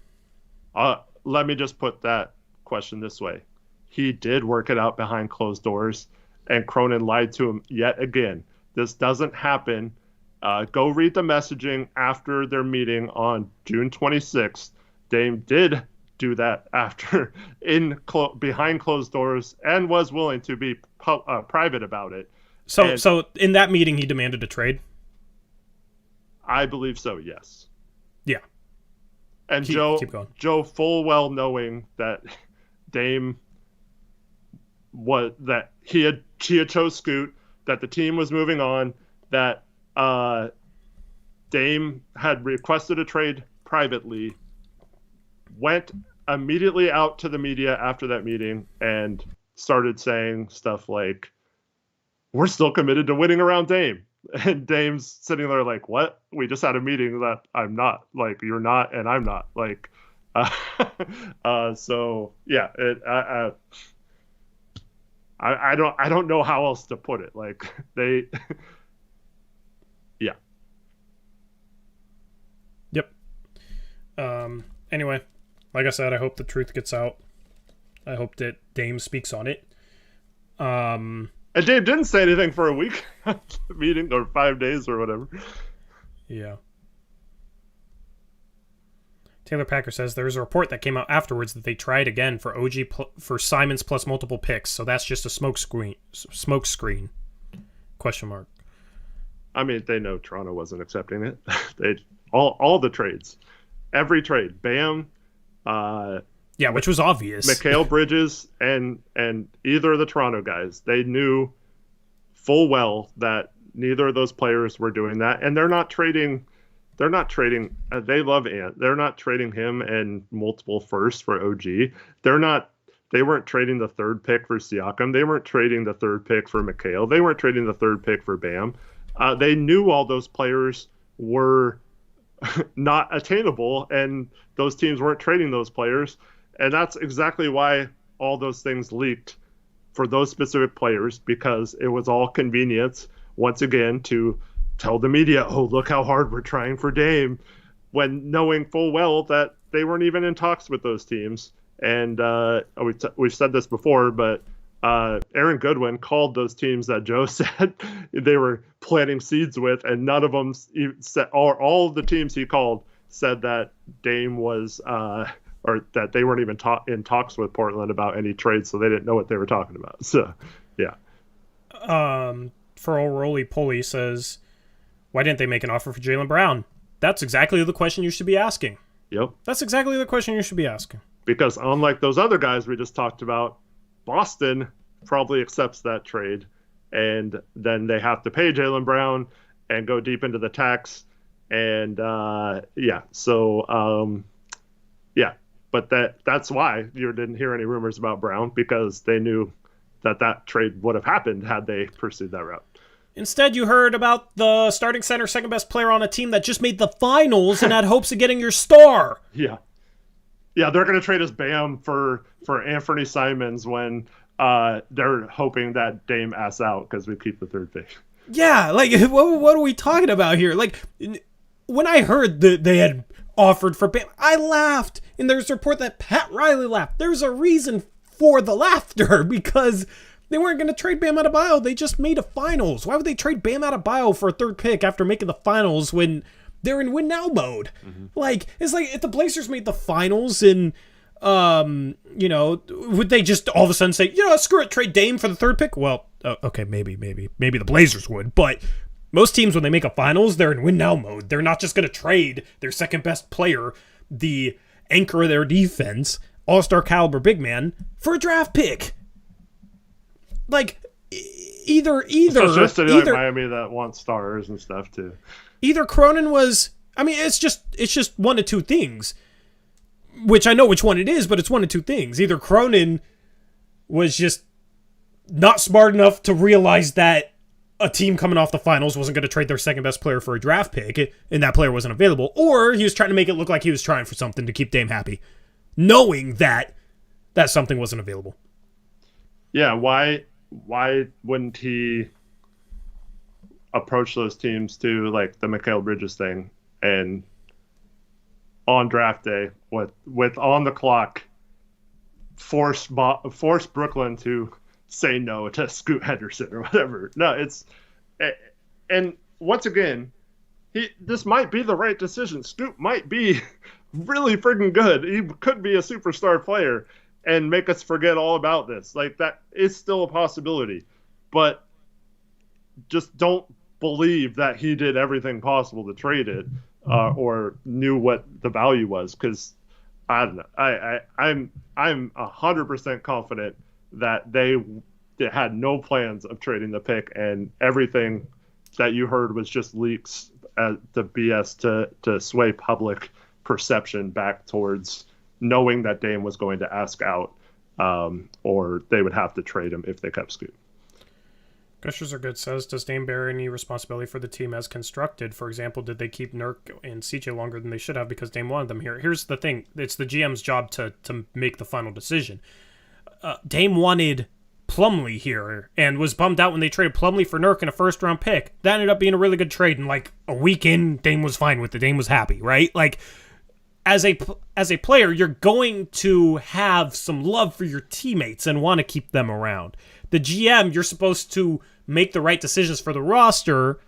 Let me just put that question this way. He did work it out behind closed doors, and Cronin lied to him yet again. This doesn't happen. Go read the messaging after their meeting on June 26th. Dame did do that after behind closed doors, and was willing to be private about it. So in that meeting, he demanded a trade? I believe so, yes. Yeah. And keep going. Joe full well knowing that Dame she had chose Scoot, that the team was moving on, that Dame had requested a trade privately, went immediately out to the media after that meeting and started saying stuff like, we're still committed to winning around Dame. And Dame's sitting there like, what? We just had a meeting that I'm not. Like, you're not and I'm not. Like, so yeah, I don't know how else to put it. Like, they, yeah. Yep. Anyway, like I said, I hope the truth gets out. I hope that Dame speaks on it. And Dave didn't say anything for a week meeting, or 5 days or whatever. Yeah. Taylor Packer says there's a report that came out afterwards that they tried again for for Simons plus multiple picks, so that's just a smoke screen. Question mark. I mean, they know Toronto wasn't accepting it. They all the trades, every trade, Bam, yeah, which was obvious. Mikal Bridges and either of the Toronto guys, they knew full well that neither of those players were doing that, and they're not trading. They love Ant. They're not trading him and multiple firsts for OG. They weren't trading the third pick for Siakam. They weren't trading the third pick for Mikal. They weren't trading the third pick for Bam. They knew all those players were not attainable, and those teams weren't trading those players. And that's exactly why all those things leaked for those specific players, because it was all convenience, once again, to tell the media, oh, look how hard we're trying for Dame, when knowing full well that they weren't even in talks with those teams. And we've said this before, but Aaron Goodwin called those teams that Joe said they were planting seeds with, and none of them said, or all of the teams he called said that Dame was or that they weren't even in talks with Portland about any trades, so they didn't know what they were talking about. So, yeah. For Roly Poly says, why didn't they make an offer for Jaylen Brown? That's exactly the question you should be asking. Yep. That's exactly the question you should be asking. Because unlike those other guys we just talked about, Boston probably accepts that trade, and then they have to pay Jaylen Brown and go deep into the tax. And, yeah. So, yeah. But that's why you didn't hear any rumors about Brown, because they knew that trade would have happened had they pursued that route. Instead, you heard about the starting center, second best player on a team that just made the finals and had hopes of getting your star. Yeah. Yeah, they're going to trade us Bam for Anthony Simons when they're hoping that Dame asks out because we keep the third pick. Yeah, like, what are we talking about here? Like, when I heard that they had offered for Bam, I laughed. And there's a report that Pat Riley laughed. There's a reason for the laughter because they weren't going to trade Bam Adebayo. They just made a finals. Why would they trade Bam Adebayo for a third pick after making the finals when they're in win now mode? Like, it's like if the Blazers made the finals and, would they just all of a sudden say, screw it, trade Dame for the third pick? Well, okay, maybe the Blazers would, but most teams when they make a finals, they're in win now mode. They're not just going to trade their second best player, the anchor of their defense, all-star caliber big man, for a draft pick. Like, either like Miami that wants stars and stuff too. Either Cronin was, it's just one of two things, which I know which one it is, but it's one of two things. Either Cronin was just not smart enough to realize that a team coming off the finals wasn't going to trade their second best player for a draft pick, and that player wasn't available, or he was trying to make it look like he was trying for something to keep Dame happy, knowing that something wasn't available. Yeah, why wouldn't he approach those teams to like the Mikal Bridges thing and on draft day with on the clock force Brooklyn to say no to Scoot Henderson or whatever? No, and once again, this might be the right decision. Scoot might be really freaking good. He could be a superstar player and make us forget all about this. Like, that is still a possibility, but just don't believe that he did everything possible to trade it or knew what the value was. Because I don't know. I'm 100% confident that they had no plans of trading the pick, and everything that you heard was just leaks the BS to sway public perception back towards knowing that Dame was going to ask out, or they would have to trade him if they kept Scoot. Gushers Are Good says, does Dame bear any responsibility for the team as constructed? For example, did they keep Nurk and CJ longer than they should have because Dame wanted them here? Here's the thing. It's the GM's job to make the final decision. Dame wanted Plumlee here and was bummed out when they traded Plumlee for Nurk and a first-round pick. That ended up being a really good trade, and like a week in, Dame was fine with it. Dame was happy, right? Like, as a player, you're going to have some love for your teammates and want to keep them around. The GM, you're supposed to make the right decisions for the roster.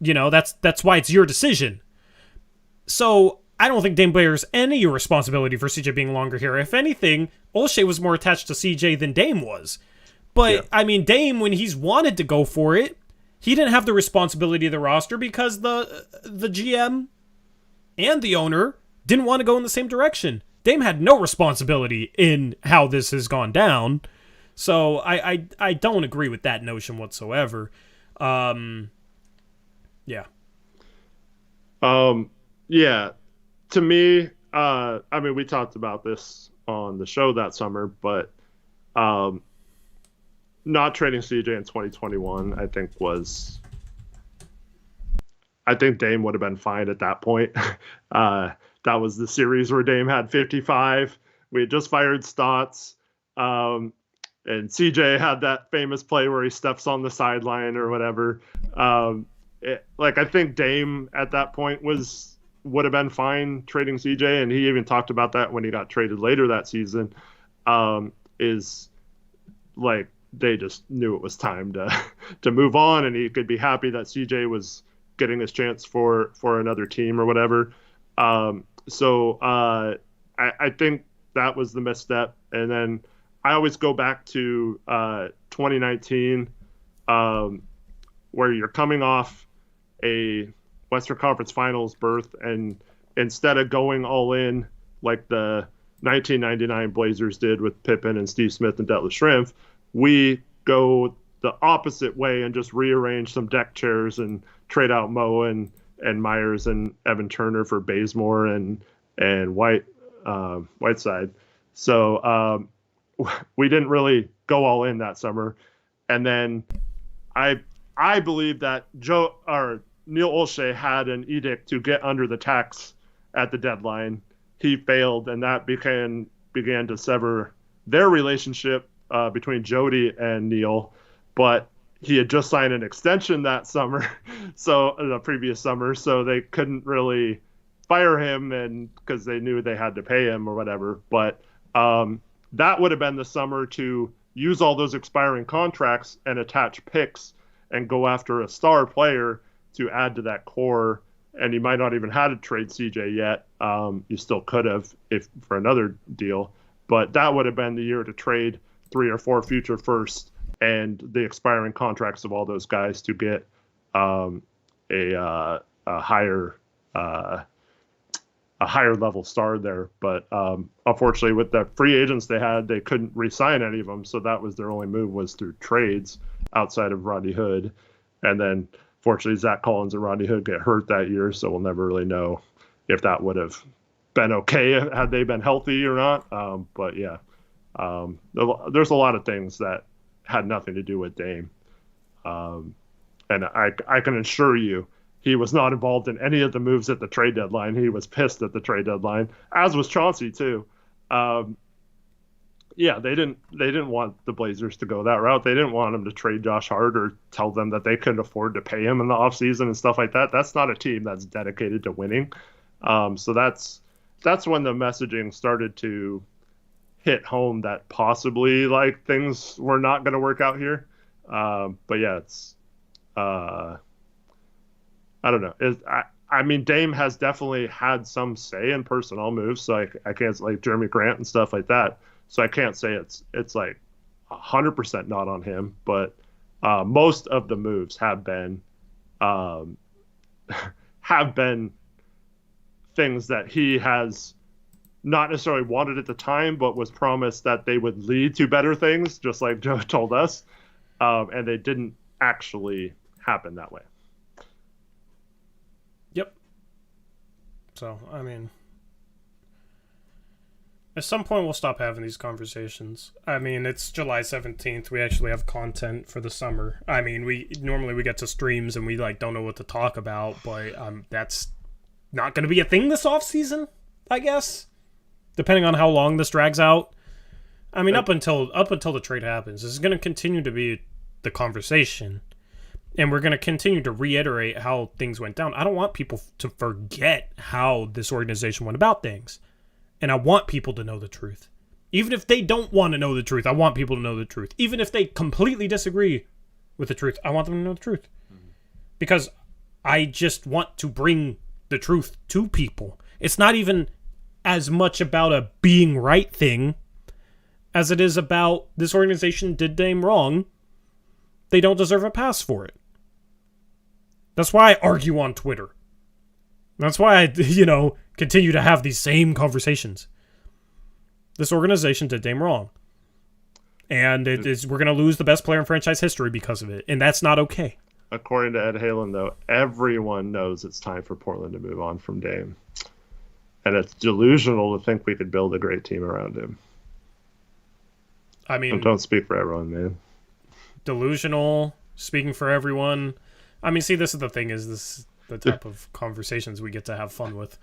That's why it's your decision. So I don't think Dame bears any responsibility for CJ being longer here. If anything, Olshey was more attached to CJ than Dame was. But, yeah. Dame, when he's wanted to go for it, he didn't have the responsibility of the roster because the GM and the owner didn't want to go in the same direction. Dame had no responsibility in how this has gone down. So I don't agree with that notion whatsoever. Yeah. Yeah. To me, we talked about this on the show that summer, but not trading CJ in 2021, I think Dame would have been fine at that point. That was the series where Dame had 55. We had just fired Stotts. And CJ had that famous play where he steps on the sideline or whatever. I think Dame at that point would have been fine trading CJ, and he even talked about that when he got traded later that season. Is like they just knew it was time to move on, and he could be happy that CJ was getting his chance for another team or whatever. So I think that was the misstep. And then I always go back to 2019, where you're coming off a Western Conference Finals berth, and instead of going all in like the 1999 Blazers did with Pippen and Steve Smith and Detlef Schrempf, we go the opposite way and just rearrange some deck chairs and trade out Mo and Myers and Evan Turner for Bazemore and Whiteside. So we didn't really go all in that summer. And then I believe that Neil Olshey had an edict to get under the tax at the deadline. He failed, and that began to sever their relationship between Jody and Neil. But he had just signed an extension that summer, so the previous summer, so they couldn't really fire him, and because they knew they had to pay him or whatever. But that would have been the summer to use all those expiring contracts and attach picks and go after a star player to add to that core. And you might not even had to trade CJ yet. You still could have if for another deal, but that would have been the year to trade 3 or 4 future firsts and the expiring contracts of all those guys to get a higher level star there. But unfortunately, with the free agents they had, they couldn't re-sign any of them, so that was their only move, was through trades outside of Rodney Hood. And then fortunately, Zach Collins and Rodney Hood get hurt that year, so we'll never really know if that would have been okay had they been healthy or not. But yeah, there's a lot of things that had nothing to do with Dame. And I can assure you, he was not involved in any of the moves at the trade deadline. He was pissed at the trade deadline, as was Chauncey too. Yeah, they didn't want the Blazers to go that route. They didn't want him to trade Josh Hart or tell them that they couldn't afford to pay him in the offseason and stuff like that. That's not a team that's dedicated to winning. So that's when the messaging started to hit home that possibly like things were not going to work out here. But yeah, it's I don't know. I mean, Dame has definitely had some say in personnel moves, so I can't, like Jeremy Grant and stuff like that. So I can't say it's like 100% not on him, but most of the moves have been things that he has not necessarily wanted at the time, but was promised that they would lead to better things, just like Joe told us, and they didn't actually happen that way. Yep. So, I mean, at some point we'll stop having these conversations. I mean, it's July 17th. We actually have content for the summer. I mean, we get to streams and we like don't know what to talk about, but that's not going to be a thing this off season, I guess, depending on how long this drags out. I mean, up until the trade happens, this is going to continue to be the conversation. And we're going to continue to reiterate how things went down. I don't want people to forget how this organization went about things. And I want people to know the truth. Even if they don't want to know the truth, I want people to know the truth. Even if they completely disagree with the truth, I want them to know the truth. Mm-hmm. Because I just want to bring the truth to people. It's not even as much about a being right thing as it is about this organization did Dame wrong. They don't deserve a pass for it. That's why I argue on Twitter. That's why I, continue to have these same conversations. This organization did Dame wrong. And we're going to lose the best player in franchise history because of it. And that's not okay. According to Ed Haaland, though, everyone knows it's time for Portland to move on from Dame. And it's delusional to think we could build a great team around him. I mean, don't speak for everyone, man. Delusional, speaking for everyone. I mean, see, this is the thing, is this the type of conversations we get to have fun with.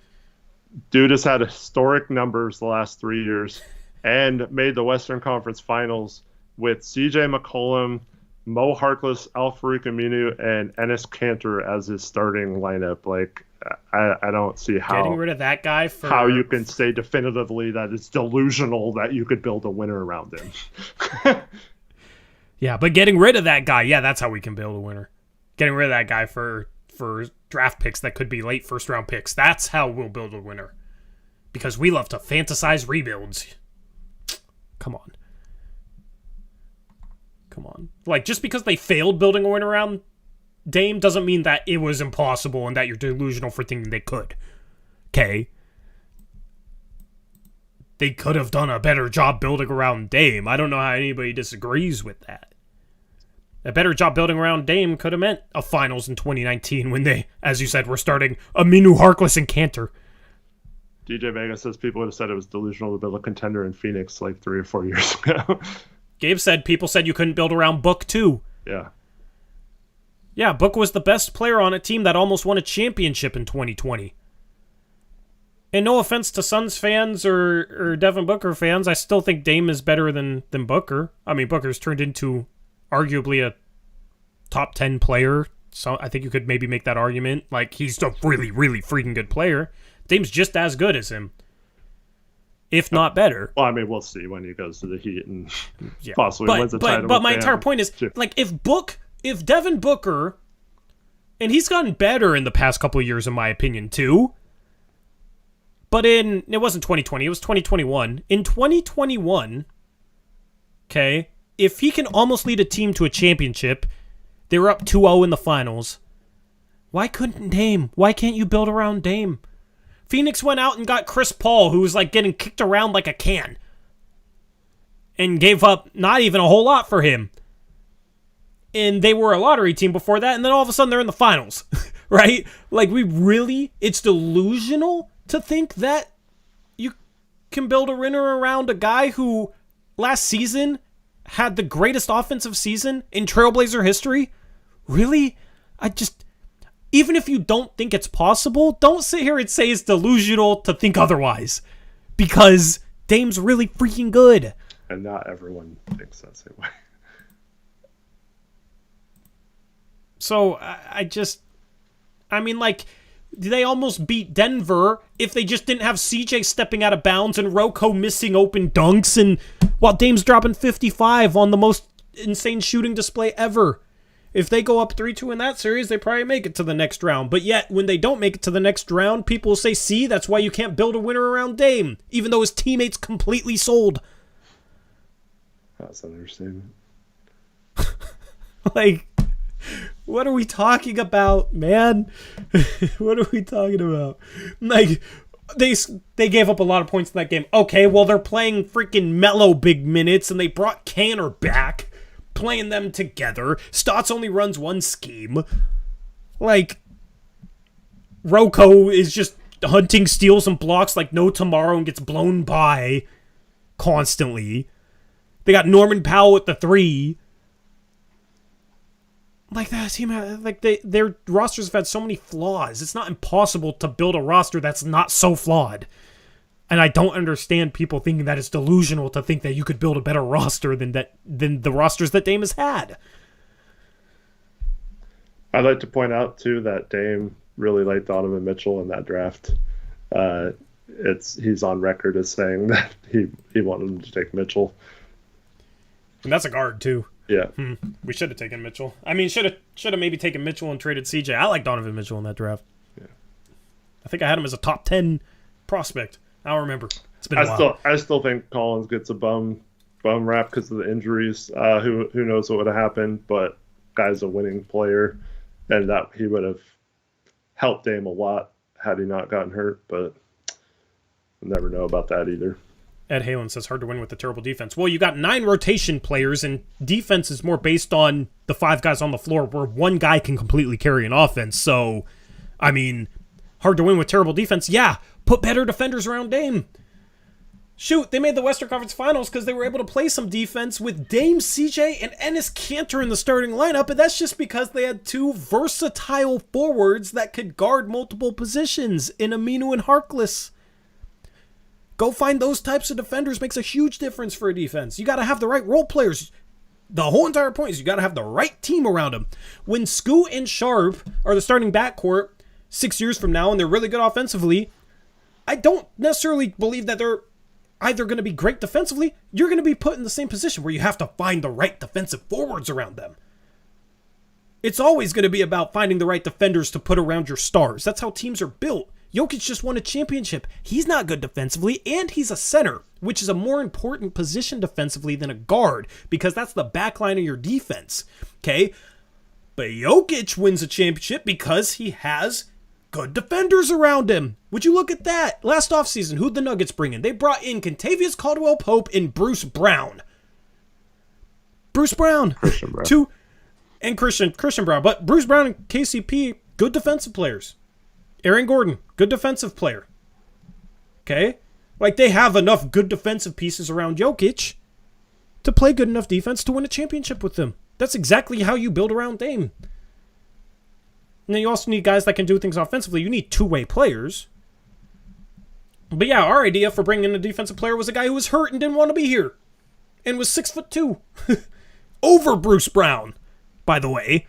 Dude has had historic numbers the last 3 years and made the Western Conference Finals with CJ McCollum, Mo Harkless, Al-Farouq Aminu, and Enes Kanter as his starting lineup. Like, I don't see how getting rid of that guy for how you can say definitively that it's delusional that you could build a winner around him. Yeah, but getting rid of that guy, that's how we can build a winner. Getting rid of that guy for draft picks that could be late first-round picks. That's how we'll build a winner. Because we love to fantasize rebuilds. Come on. Like, just because they failed building a winner around Dame doesn't mean that it was impossible and that you're delusional for thinking they could. Okay? They could have done a better job building around Dame. I don't know how anybody disagrees with that. A better job building around Dame could have meant a finals in 2019 when they, as you said, were starting Aminu, Harkless, and Kanter. DJ Vega says people would have said it was delusional to build a contender in Phoenix like 3 or 4 years ago. Gabe said people said you couldn't build around Book too. Yeah. Yeah, Book was the best player on a team that almost won a championship in 2020. And no offense to Suns fans or Devin Booker fans, I still think Dame is better than Booker. I mean, Booker's turned into arguably a top 10 player. So I think you could maybe make that argument. Like, he's a really, really freaking good player. Dame's just as good as him, if not better. Well, I mean, we'll see when he goes to the Heat and possibly wins the title. But my entire point is, like, if Devin Booker, and he's gotten better in the past couple of years, in my opinion, too. But it wasn't 2020, it was 2021. In 2021, okay, if he can almost lead a team to a championship, they were up 2-0 in the finals. Why couldn't Dame? Why can't you build around Dame? Phoenix went out and got Chris Paul, who was like getting kicked around like a can. And gave up not even a whole lot for him. And they were a lottery team before that, and then all of a sudden they're in the finals. Right? Like, it's delusional to think that you can build a winner around a guy who last season had the greatest offensive season in Trailblazer history. Really? Even if you don't think it's possible, don't sit here and say it's delusional to think otherwise. Because Dame's really freaking good. And not everyone thinks that same way. So, they almost beat Denver if they just didn't have CJ stepping out of bounds and Rocco missing open dunks, and while Dame's dropping 55 on the most insane shooting display ever. If they go up 3-2 in that series, they probably make it to the next round. But yet, when they don't make it to the next round, people will say, see, that's why you can't build a winner around Dame, even though his teammates completely sold. That's an understatement. Like, what are we talking about, man? What are we talking about? Like, they gave up a lot of points in that game. Okay, well, they're playing freaking Melo big minutes, and they brought Canner back, playing them together. Stotts only runs one scheme. Like, Rocco is just hunting steals and blocks like no tomorrow and gets blown by constantly. They got Norman Powell at the 3. Like, that team, their rosters have had so many flaws. It's not impossible to build a roster that's not so flawed. And I don't understand people thinking that it's delusional to think that you could build a better roster than the rosters that Dame has had. I'd like to point out, too, that Dame really liked Donovan Mitchell in that draft. He's on record as saying that he wanted him to take Mitchell. And that's a guard, too. Yeah. We should have taken Mitchell. I mean, should have maybe taken Mitchell and traded CJ. I like Donovan Mitchell in that draft. Yeah. I think I had him as a top 10 prospect. I don't remember. It's been a while. I still think Collins gets a bum rap because of the injuries. Who knows what would have happened? But guy's a winning player, and that he would have helped Dame a lot had he not gotten hurt. But we'll never know about that either. Ed Halen says, hard to win with the terrible defense. Well, you got 9 rotation players, and defense is more based on the 5 guys on the floor, where one guy can completely carry an offense. So, I mean, hard to win with terrible defense. Yeah, put better defenders around Dame. Shoot, they made the Western Conference Finals because they were able to play some defense with Dame, CJ, and Enes Kanter in the starting lineup, and that's just because they had 2 versatile forwards that could guard multiple positions in Aminu and Harkless. Go find those types of defenders. Makes a huge difference for a defense. You got to have the right role players. The whole entire point is you got to have the right team around them. When Scoot and Sharp are the starting backcourt 6 years from now and they're really good offensively, I don't necessarily believe that they're either going to be great defensively. You're going to be put in the same position where you have to find the right defensive forwards around them. It's always going to be about finding the right defenders to put around your stars. That's how teams are built. Jokic just won a championship. He's not good defensively, and he's a center, which is a more important position defensively than a guard, because that's the back line of your defense, okay? But Jokic wins a championship because he has good defenders around him. Would you look at that? Last offseason, who'd the Nuggets bring in? They brought in Kentavious Caldwell-Pope and Bruce Brown. Christian Brown. Christian Brown. But Bruce Brown and KCP, good defensive players. Aaron Gordon, good defensive player. Okay? Like, they have enough good defensive pieces around Jokic to play good enough defense to win a championship with them. That's exactly how you build around Dame. And then you also need guys that can do things offensively. You need two-way players. But yeah, our idea for bringing in a defensive player was a guy who was hurt and didn't want to be here. And was 6'2". Over Bruce Brown. by the way.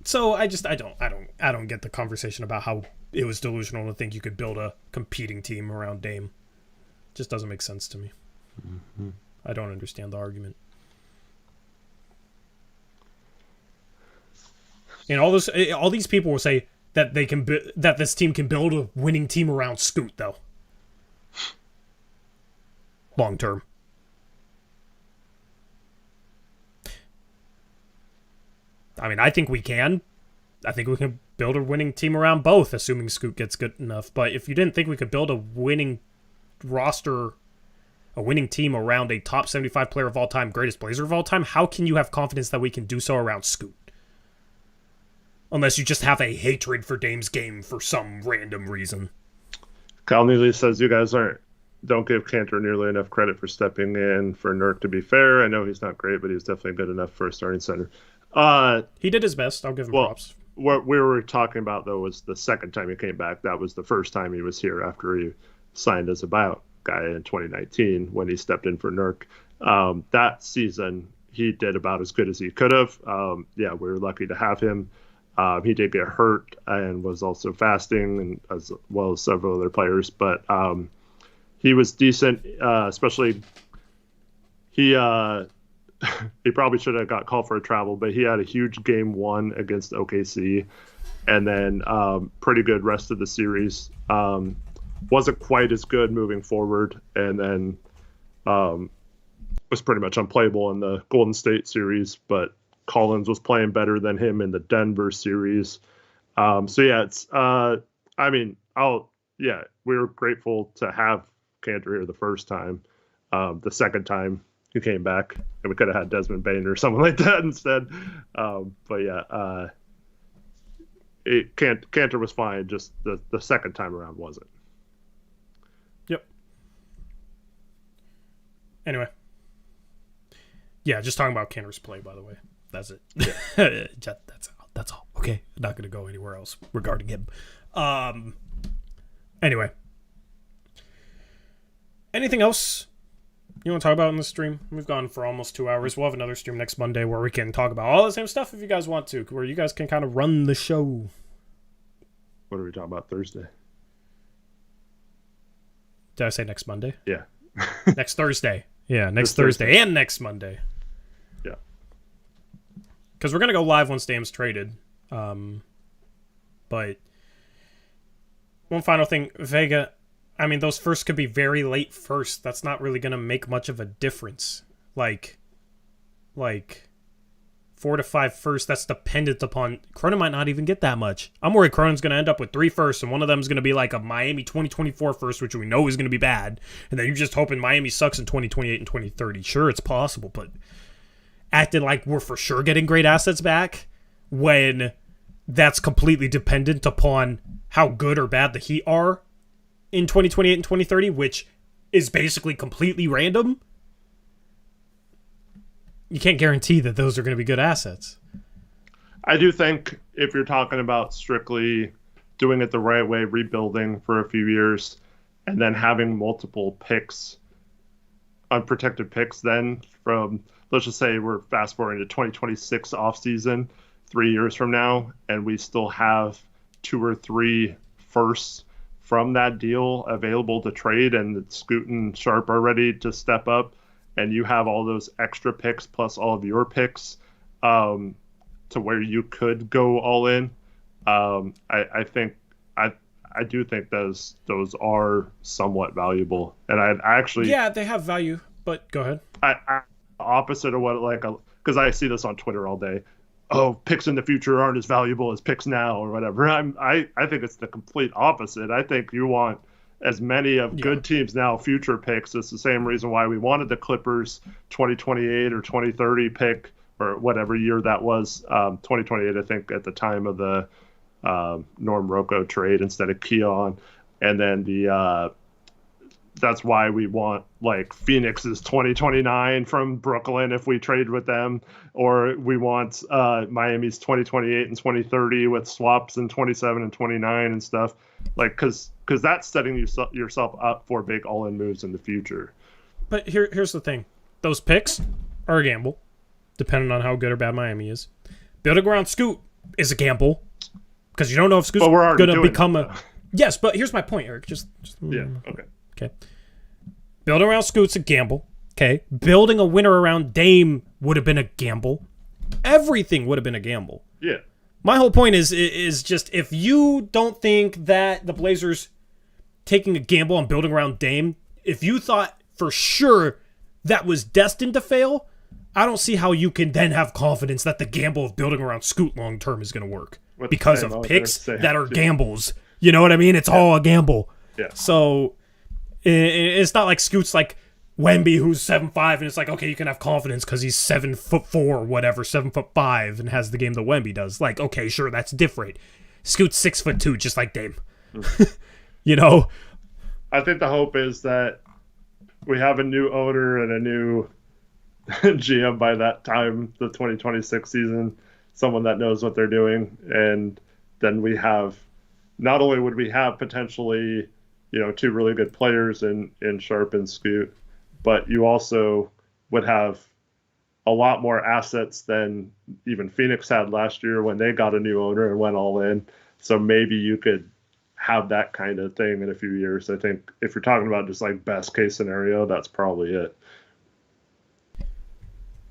So I don't get the conversation about how it was delusional to think you could build a competing team around Dame. Just doesn't make sense to me. Mm-hmm. I don't understand the argument. And all these people will say that that this team can build a winning team around Scoot, though. Long term. I mean, I think we can. I think we can build a winning team around both, assuming Scoot gets good enough. But if you didn't think we could build a winning roster, a winning team around a top 75 player of all time, greatest Blazer of all time, how can you have confidence that we can do so around Scoot? Unless you just have a hatred for Dame's game for some random reason. Kyle Neely says you guys don't give Cantor nearly enough credit for stepping in for Nurk. To be fair, I know he's not great, but he's definitely good enough for a starting center. He did his best. I'll give him props. What we were talking about, though, was the second time he came back. That was the first time he was here after he signed as a buyout guy in 2019 when he stepped in for Nurk. That season, he did about as good as he could have. We were lucky to have him. He did get hurt and was also fasting, and as well as several other players. But he was decent, especially he probably should have got called for a travel, but he had a huge game one against OKC, and then pretty good rest of the series. Wasn't quite as good moving forward, and then was pretty much unplayable in the Golden State series, but Collins was playing better than him in the Denver series. We were grateful to have Cantor here the first time. The second time he came back, and we could have had Desmond Bain or someone like that instead. Cantor was fine. Just the second time around wasn't. Yep. Anyway. Yeah, just talking about Cantor's play, by the way. That's it. Yeah. That's all. Okay. I'm not going to go anywhere else regarding him. Anyway. Anything else you want to talk about in this stream? We've gone for almost 2 hours. We'll have another stream next Monday where we can talk about all the same stuff if you guys want to, where you guys can kind of run the show. What are we talking about Thursday? Did I say next Monday? Yeah. Next Thursday. Yeah, next Thursday and next Monday. Yeah. Because we're going to go live once Dame's traded. But one final thing, Vega, I mean, those firsts could be very late first. That's not really going to make much of a difference. Like 4 to 5 first, that's dependent upon... Cronin might not even get that much. I'm worried Cronin's going to end up with 3 firsts, and one of them is going to be like a Miami 2024 first, which we know is going to be bad. And then you're just hoping Miami sucks in 2028 and 2030. Sure, it's possible, but acting like we're for sure getting great assets back when that's completely dependent upon how good or bad the Heat are in 2028 and 2030, which is basically completely random. You can't guarantee that those are going to be good assets. I do think if you're talking about strictly doing it the right way, rebuilding for a few years, and then having multiple picks, unprotected picks, then from, let's just say we're fast forwarding to 2026 offseason, 3 years from now, and we still have 2 or 3 firsts from that deal available to trade, and Scoot and Sharp are ready to step up, and you have all those extra picks plus all of your picks to where you could go all in. I do think those are somewhat valuable, and I actually they have value. But go ahead. I opposite of what because I see this on Twitter all day. Oh, picks in the future aren't as valuable as picks now or whatever. I think it's the complete opposite. I think you want as many of good teams now future picks. It's the same reason why we wanted the Clippers 2028 or 2030 pick or whatever year that was. 2028, I think, at the time of the Norm Rocco trade instead of Keon. And then that's why we want like Phoenix's 2029 from Brooklyn if we trade with them, or we want Miami's 2028 and 2030 with swaps in 27 and 29 and stuff, like because that's setting yourself up for big all-in moves in the future. But here's the thing: those picks are a gamble. depending on how good or bad Miami is. Building around Scoot is a gamble because you don't know if Scoot's going to become a. Yes, but here's my point, Eric. Just yeah. Okay. Building around Scoot's a gamble. Okay. Building a winner around Dame would have been a gamble. Everything would have been a gamble. Yeah. My whole point is just if you don't think that the Blazers taking a gamble on building around Dame, if you thought for sure that was destined to fail, I don't see how you can then have confidence that the gamble of building around Scoot long term is going to work because of picks that are gambles. You know what I mean? It's all a gamble. Yeah. So it's not like Scoot's like Wemby, who's 7'5", and it's like, okay, you can have confidence because he's 7'4", or whatever, 7'5", and has the game that Wemby does. Like, okay, sure, that's different. Scoot's 6'2", just like Dame. You know? I think the hope is that we have a new owner and a new GM by that time, the 2026 season, someone that knows what they're doing, and then we have, not only would we have potentially, two really good players in Sharp and Scoot, but you also would have a lot more assets than even Phoenix had last year when they got a new owner and went all in. So maybe you could have that kind of thing in a few years. I think if you're talking about just like best case scenario, that's probably it.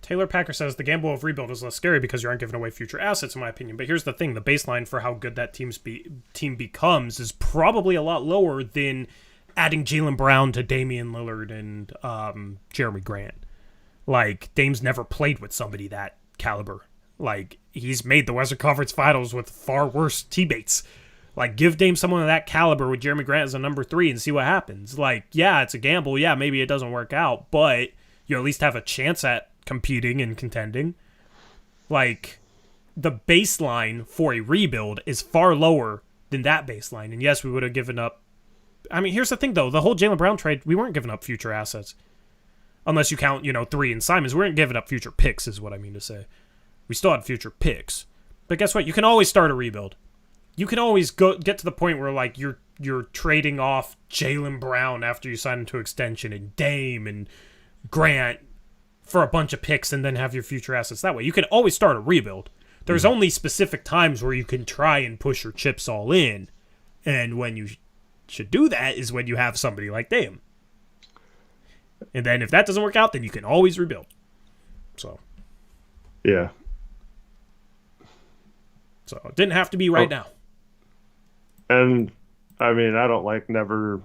Taylor Packer says the gamble of rebuild is less scary because you aren't giving away future assets, in my opinion. But here's the thing. The baseline for how good that team becomes is probably a lot lower than adding Jaylen Brown to Damian Lillard and Jeremy Grant. Like, Dame's never played with somebody that caliber. Like, he's made the Western Conference Finals with far worse teammates. Like, give Dame someone of that caliber with Jeremy Grant as a number 3 and see what happens. Like, yeah, it's a gamble. Yeah, maybe it doesn't work out, but you at least have a chance at competing and contending. Like, the baseline for a rebuild is far lower than that baseline. And yes, we would have given up. I mean, here's the thing, though. The whole Jaylen Brown trade, we weren't giving up future assets. Unless you count, 3 and Simons. We weren't giving up future picks, is what I mean to say. We still had future picks. But guess what? You can always start a rebuild. You can always get to the point where, like, you're trading off Jaylen Brown after you sign into extension and Dame and Grant for a bunch of picks and then have your future assets that way. You can always start a rebuild. There's only specific times where you can try and push your chips all in. And when you should do that is when you have somebody like Dame. And then if that doesn't work out, then you can always rebuild. So. Yeah. So it didn't have to be right now. And, I mean, I don't like never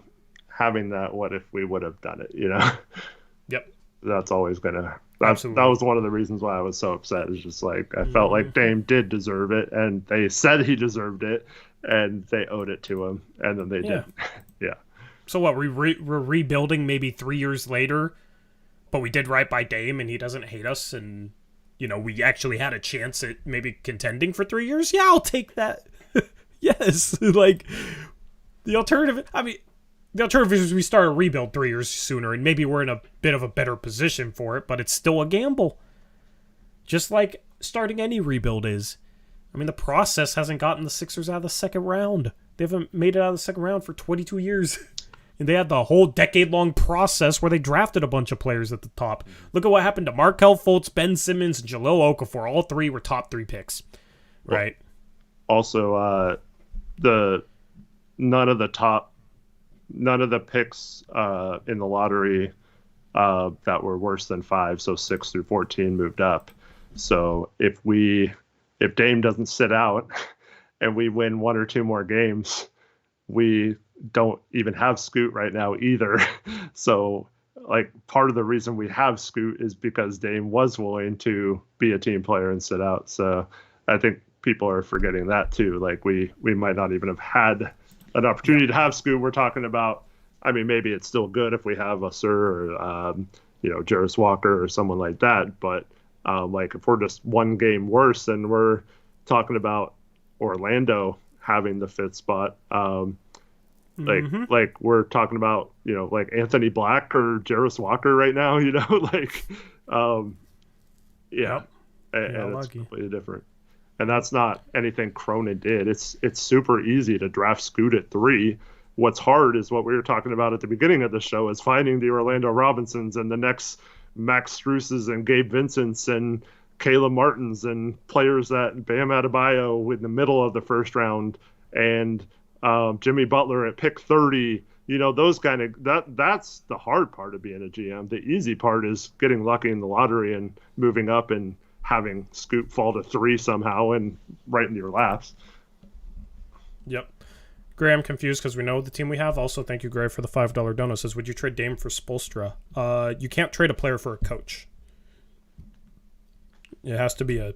having that what if we would have done it, Yep. That's always going to... That was one of the reasons why I was so upset. It's just like, I felt like Dame did deserve it, and they said he deserved it, and they owed it to him, and then they didn't. Yeah. So what, we're rebuilding maybe 3 years later, but we did right by Dame, and he doesn't hate us, and, we actually had a chance at maybe contending for 3 years? Yeah, I'll take that. Yes. Like, the alternative is we start a rebuild 3 years sooner, and maybe we're in a bit of a better position for it, but it's still a gamble. Just like starting any rebuild is. I mean, the process hasn't gotten the Sixers out of the second round. They haven't made it out of the second round for 22 years. And they had the whole decade-long process where they drafted a bunch of players at the top. Look at what happened to Markelle Fultz, Ben Simmons, and Jahlil Okafor. All 3 were top 3 picks. Right? Also, none of the picks in the lottery that were worse than 5, so 6 through 14 moved up. So if Dame doesn't sit out and we win 1 or 2 more games, we don't even have Scoot right now either. So, like, part of the reason we have Scoot is because Dame was willing to be a team player and sit out. So I think people are forgetting that too. Like, we might not even have had an opportunity to have Scoot. We're talking about, I mean, maybe it's still good if we have a Sir or, Jarris Walker or someone like that. But, like, if we're just 1 game worse, then we're talking about Orlando having the 5th spot. Like we're talking about, like Anthony Black or Jarris Walker right now, like, yeah. And it's completely different. And that's not anything Cronin did. It's super easy to draft Scoot at 3. What's hard is what we were talking about at the beginning of the show is finding the Orlando Robinsons and the next Max Struses and Gabe Vincents and Caleb Martins and players that Bam Adebayo in the middle of the first round and Jimmy Butler at pick 30. Those kind of that's the hard part of being a GM. The easy part is getting lucky in the lottery and moving up and having Scoot fall to 3 somehow and right into your laps. Yep. Gray, I'm confused because we know the team we have. Also, thank you, Gray, for the $5 dono. Says, would you trade Dame for Spoelstra? You can't trade a player for a coach. It has to be a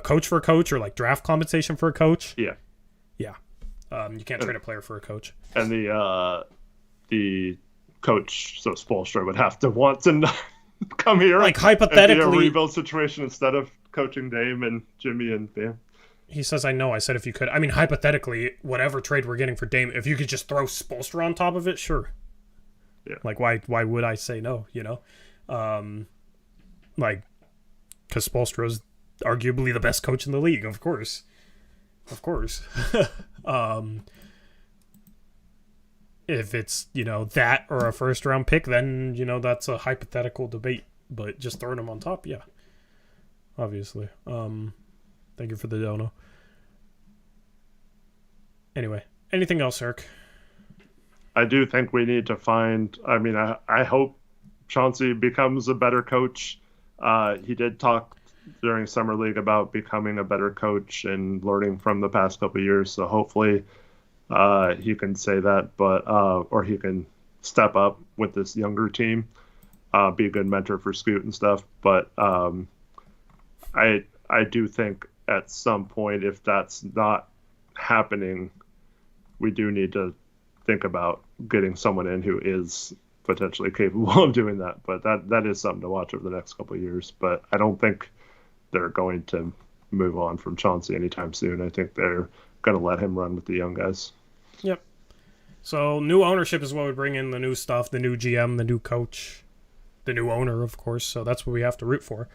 coach for a coach or like draft compensation for a coach? Yeah. Yeah. You can't trade a player for a coach. And the coach, so Spoelstra, would have to want to come here, like hypothetically, and be a rebuild situation instead of coaching Dame and Jimmy and Bam. He says, I know. I said if you could. I mean, hypothetically, whatever trade we're getting for Dame, if you could just throw Spoelstra on top of it, sure. Yeah. Like, why would I say no, Like, because Spoelstra is arguably the best coach in the league, of course. Of course. If it's, that or a first-round pick, then, that's a hypothetical debate. But just throwing him on top, yeah. Obviously. Thank you for the dono. Anyway, anything else, Eric? I do think we need to find... I mean, I hope Chauncey becomes a better coach. He did talk during Summer League about becoming a better coach and learning from the past couple of years. So hopefully he can say that, or he can step up with this younger team, be a good mentor for Scoot and stuff. But I do think at some point, if that's not happening, we do need to think about getting someone in who is potentially capable of doing that. But that is something to watch over the next couple of years. But I don't think they're going to move on from Chauncey anytime soon. I think they're going to let him run with the young guys. Yep. So new ownership is what would bring in the new stuff, the new GM, the new coach, the new owner, of course. So that's what we have to root for.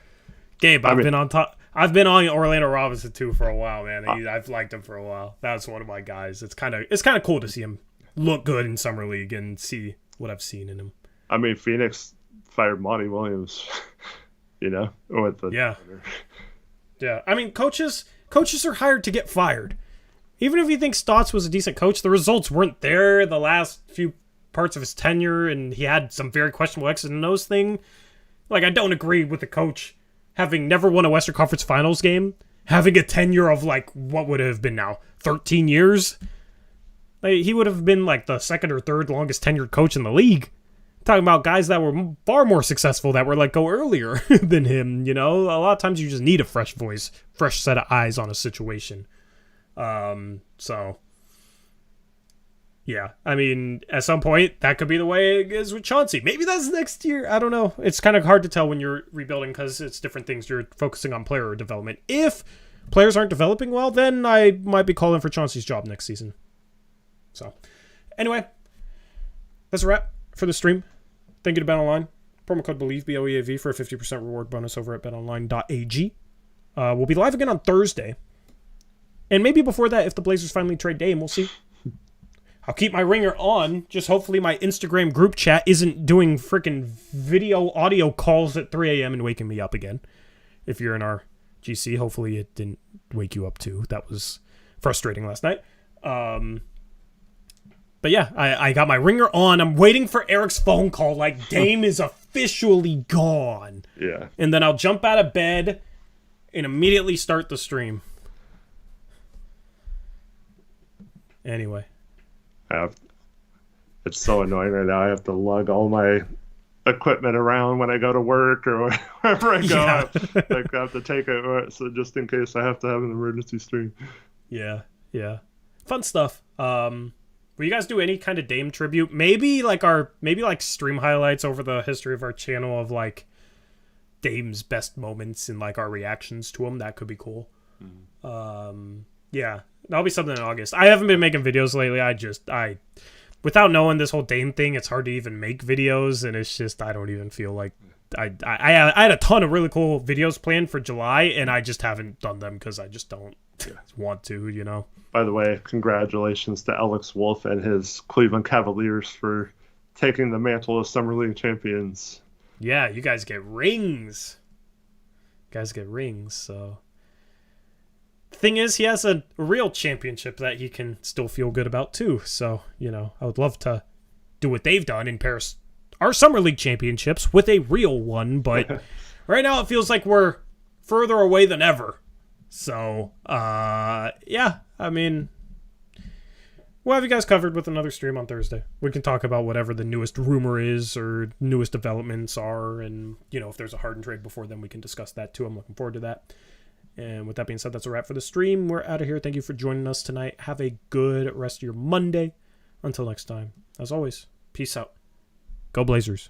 Gabe, I've been on Orlando Robinson too for a while, man. I've liked him for a while. That's one of my guys. It's kind of cool to see him look good in Summer League and see what I've seen in him. I mean, Phoenix fired Monty Williams, with the yeah. I mean, coaches are hired to get fired. Even if you think Stotts was a decent coach, the results weren't there the last few parts of his tenure, and he had some very questionable X's and O's thing. Like, I don't agree with the coach having never won a Western Conference Finals game, having a tenure of, like, what would have been now, 13 years? Like, he would have been, like, the second or third longest tenured coach in the league. Talking about guys that were far more successful that were let go earlier than him, A lot of times you just need a fresh voice, fresh set of eyes on a situation. So, yeah. I mean, at some point, that could be the way it is with Chauncey. Maybe that's next year. I don't know. It's kind of hard to tell when you're rebuilding because it's different things. You're focusing on player development. If players aren't developing well, then I might be calling for Chauncey's job next season. So, anyway, that's a wrap for the stream. Thank you to BetOnline. Promo code BELIEVE, BLEAV, for a 50% reward bonus over at betonline.ag. We'll be live again on Thursday. And maybe before that, if the Blazers finally trade Dame, we'll see. I'll keep my ringer on. Just hopefully my Instagram group chat isn't doing freaking video audio calls at 3 a.m. and waking me up again. If you're in our GC, hopefully it didn't wake you up too. That was frustrating last night. But yeah, I got my ringer on. I'm waiting for Eric's phone call like Dame is officially gone. Yeah. And then I'll jump out of bed and immediately start the stream. Anyway. It's so annoying right now. I have to lug all my equipment around when I go to work or wherever I go. Yeah. I have to take it so just in case I have to have an emergency stream. Yeah. Fun stuff. Will you guys do any kind of Dame tribute? Maybe like stream highlights over the history of our channel of like Dame's best moments and like our reactions to him. That could be cool. Yeah, that'll be something in August. I haven't been making videos lately. I without knowing this whole Dame thing, it's hard to even make videos, and it's just I don't even feel like I had a ton of really cool videos planned for July, and I just haven't done them because I just don't want to, By the way, congratulations to Alex Wolff and his Cleveland Cavaliers for taking the mantle of Summer League champions. Yeah, you guys get rings. Guys get rings, so... Thing is, he has a real championship that he can still feel good about, too. So, I would love to do what they've done in Paris, our Summer League championships, with a real one. But right now it feels like we're further away than ever. So, yeah, I mean... We'll have you guys covered with another stream on Thursday. We can talk about whatever the newest rumor is or newest developments are. And, if there's a Harden trade before then, we can discuss that too. I'm looking forward to that. And with that being said, that's a wrap for the stream. We're out of here. Thank you for joining us tonight. Have a good rest of your Monday. Until next time, as always, peace out. Go Blazers.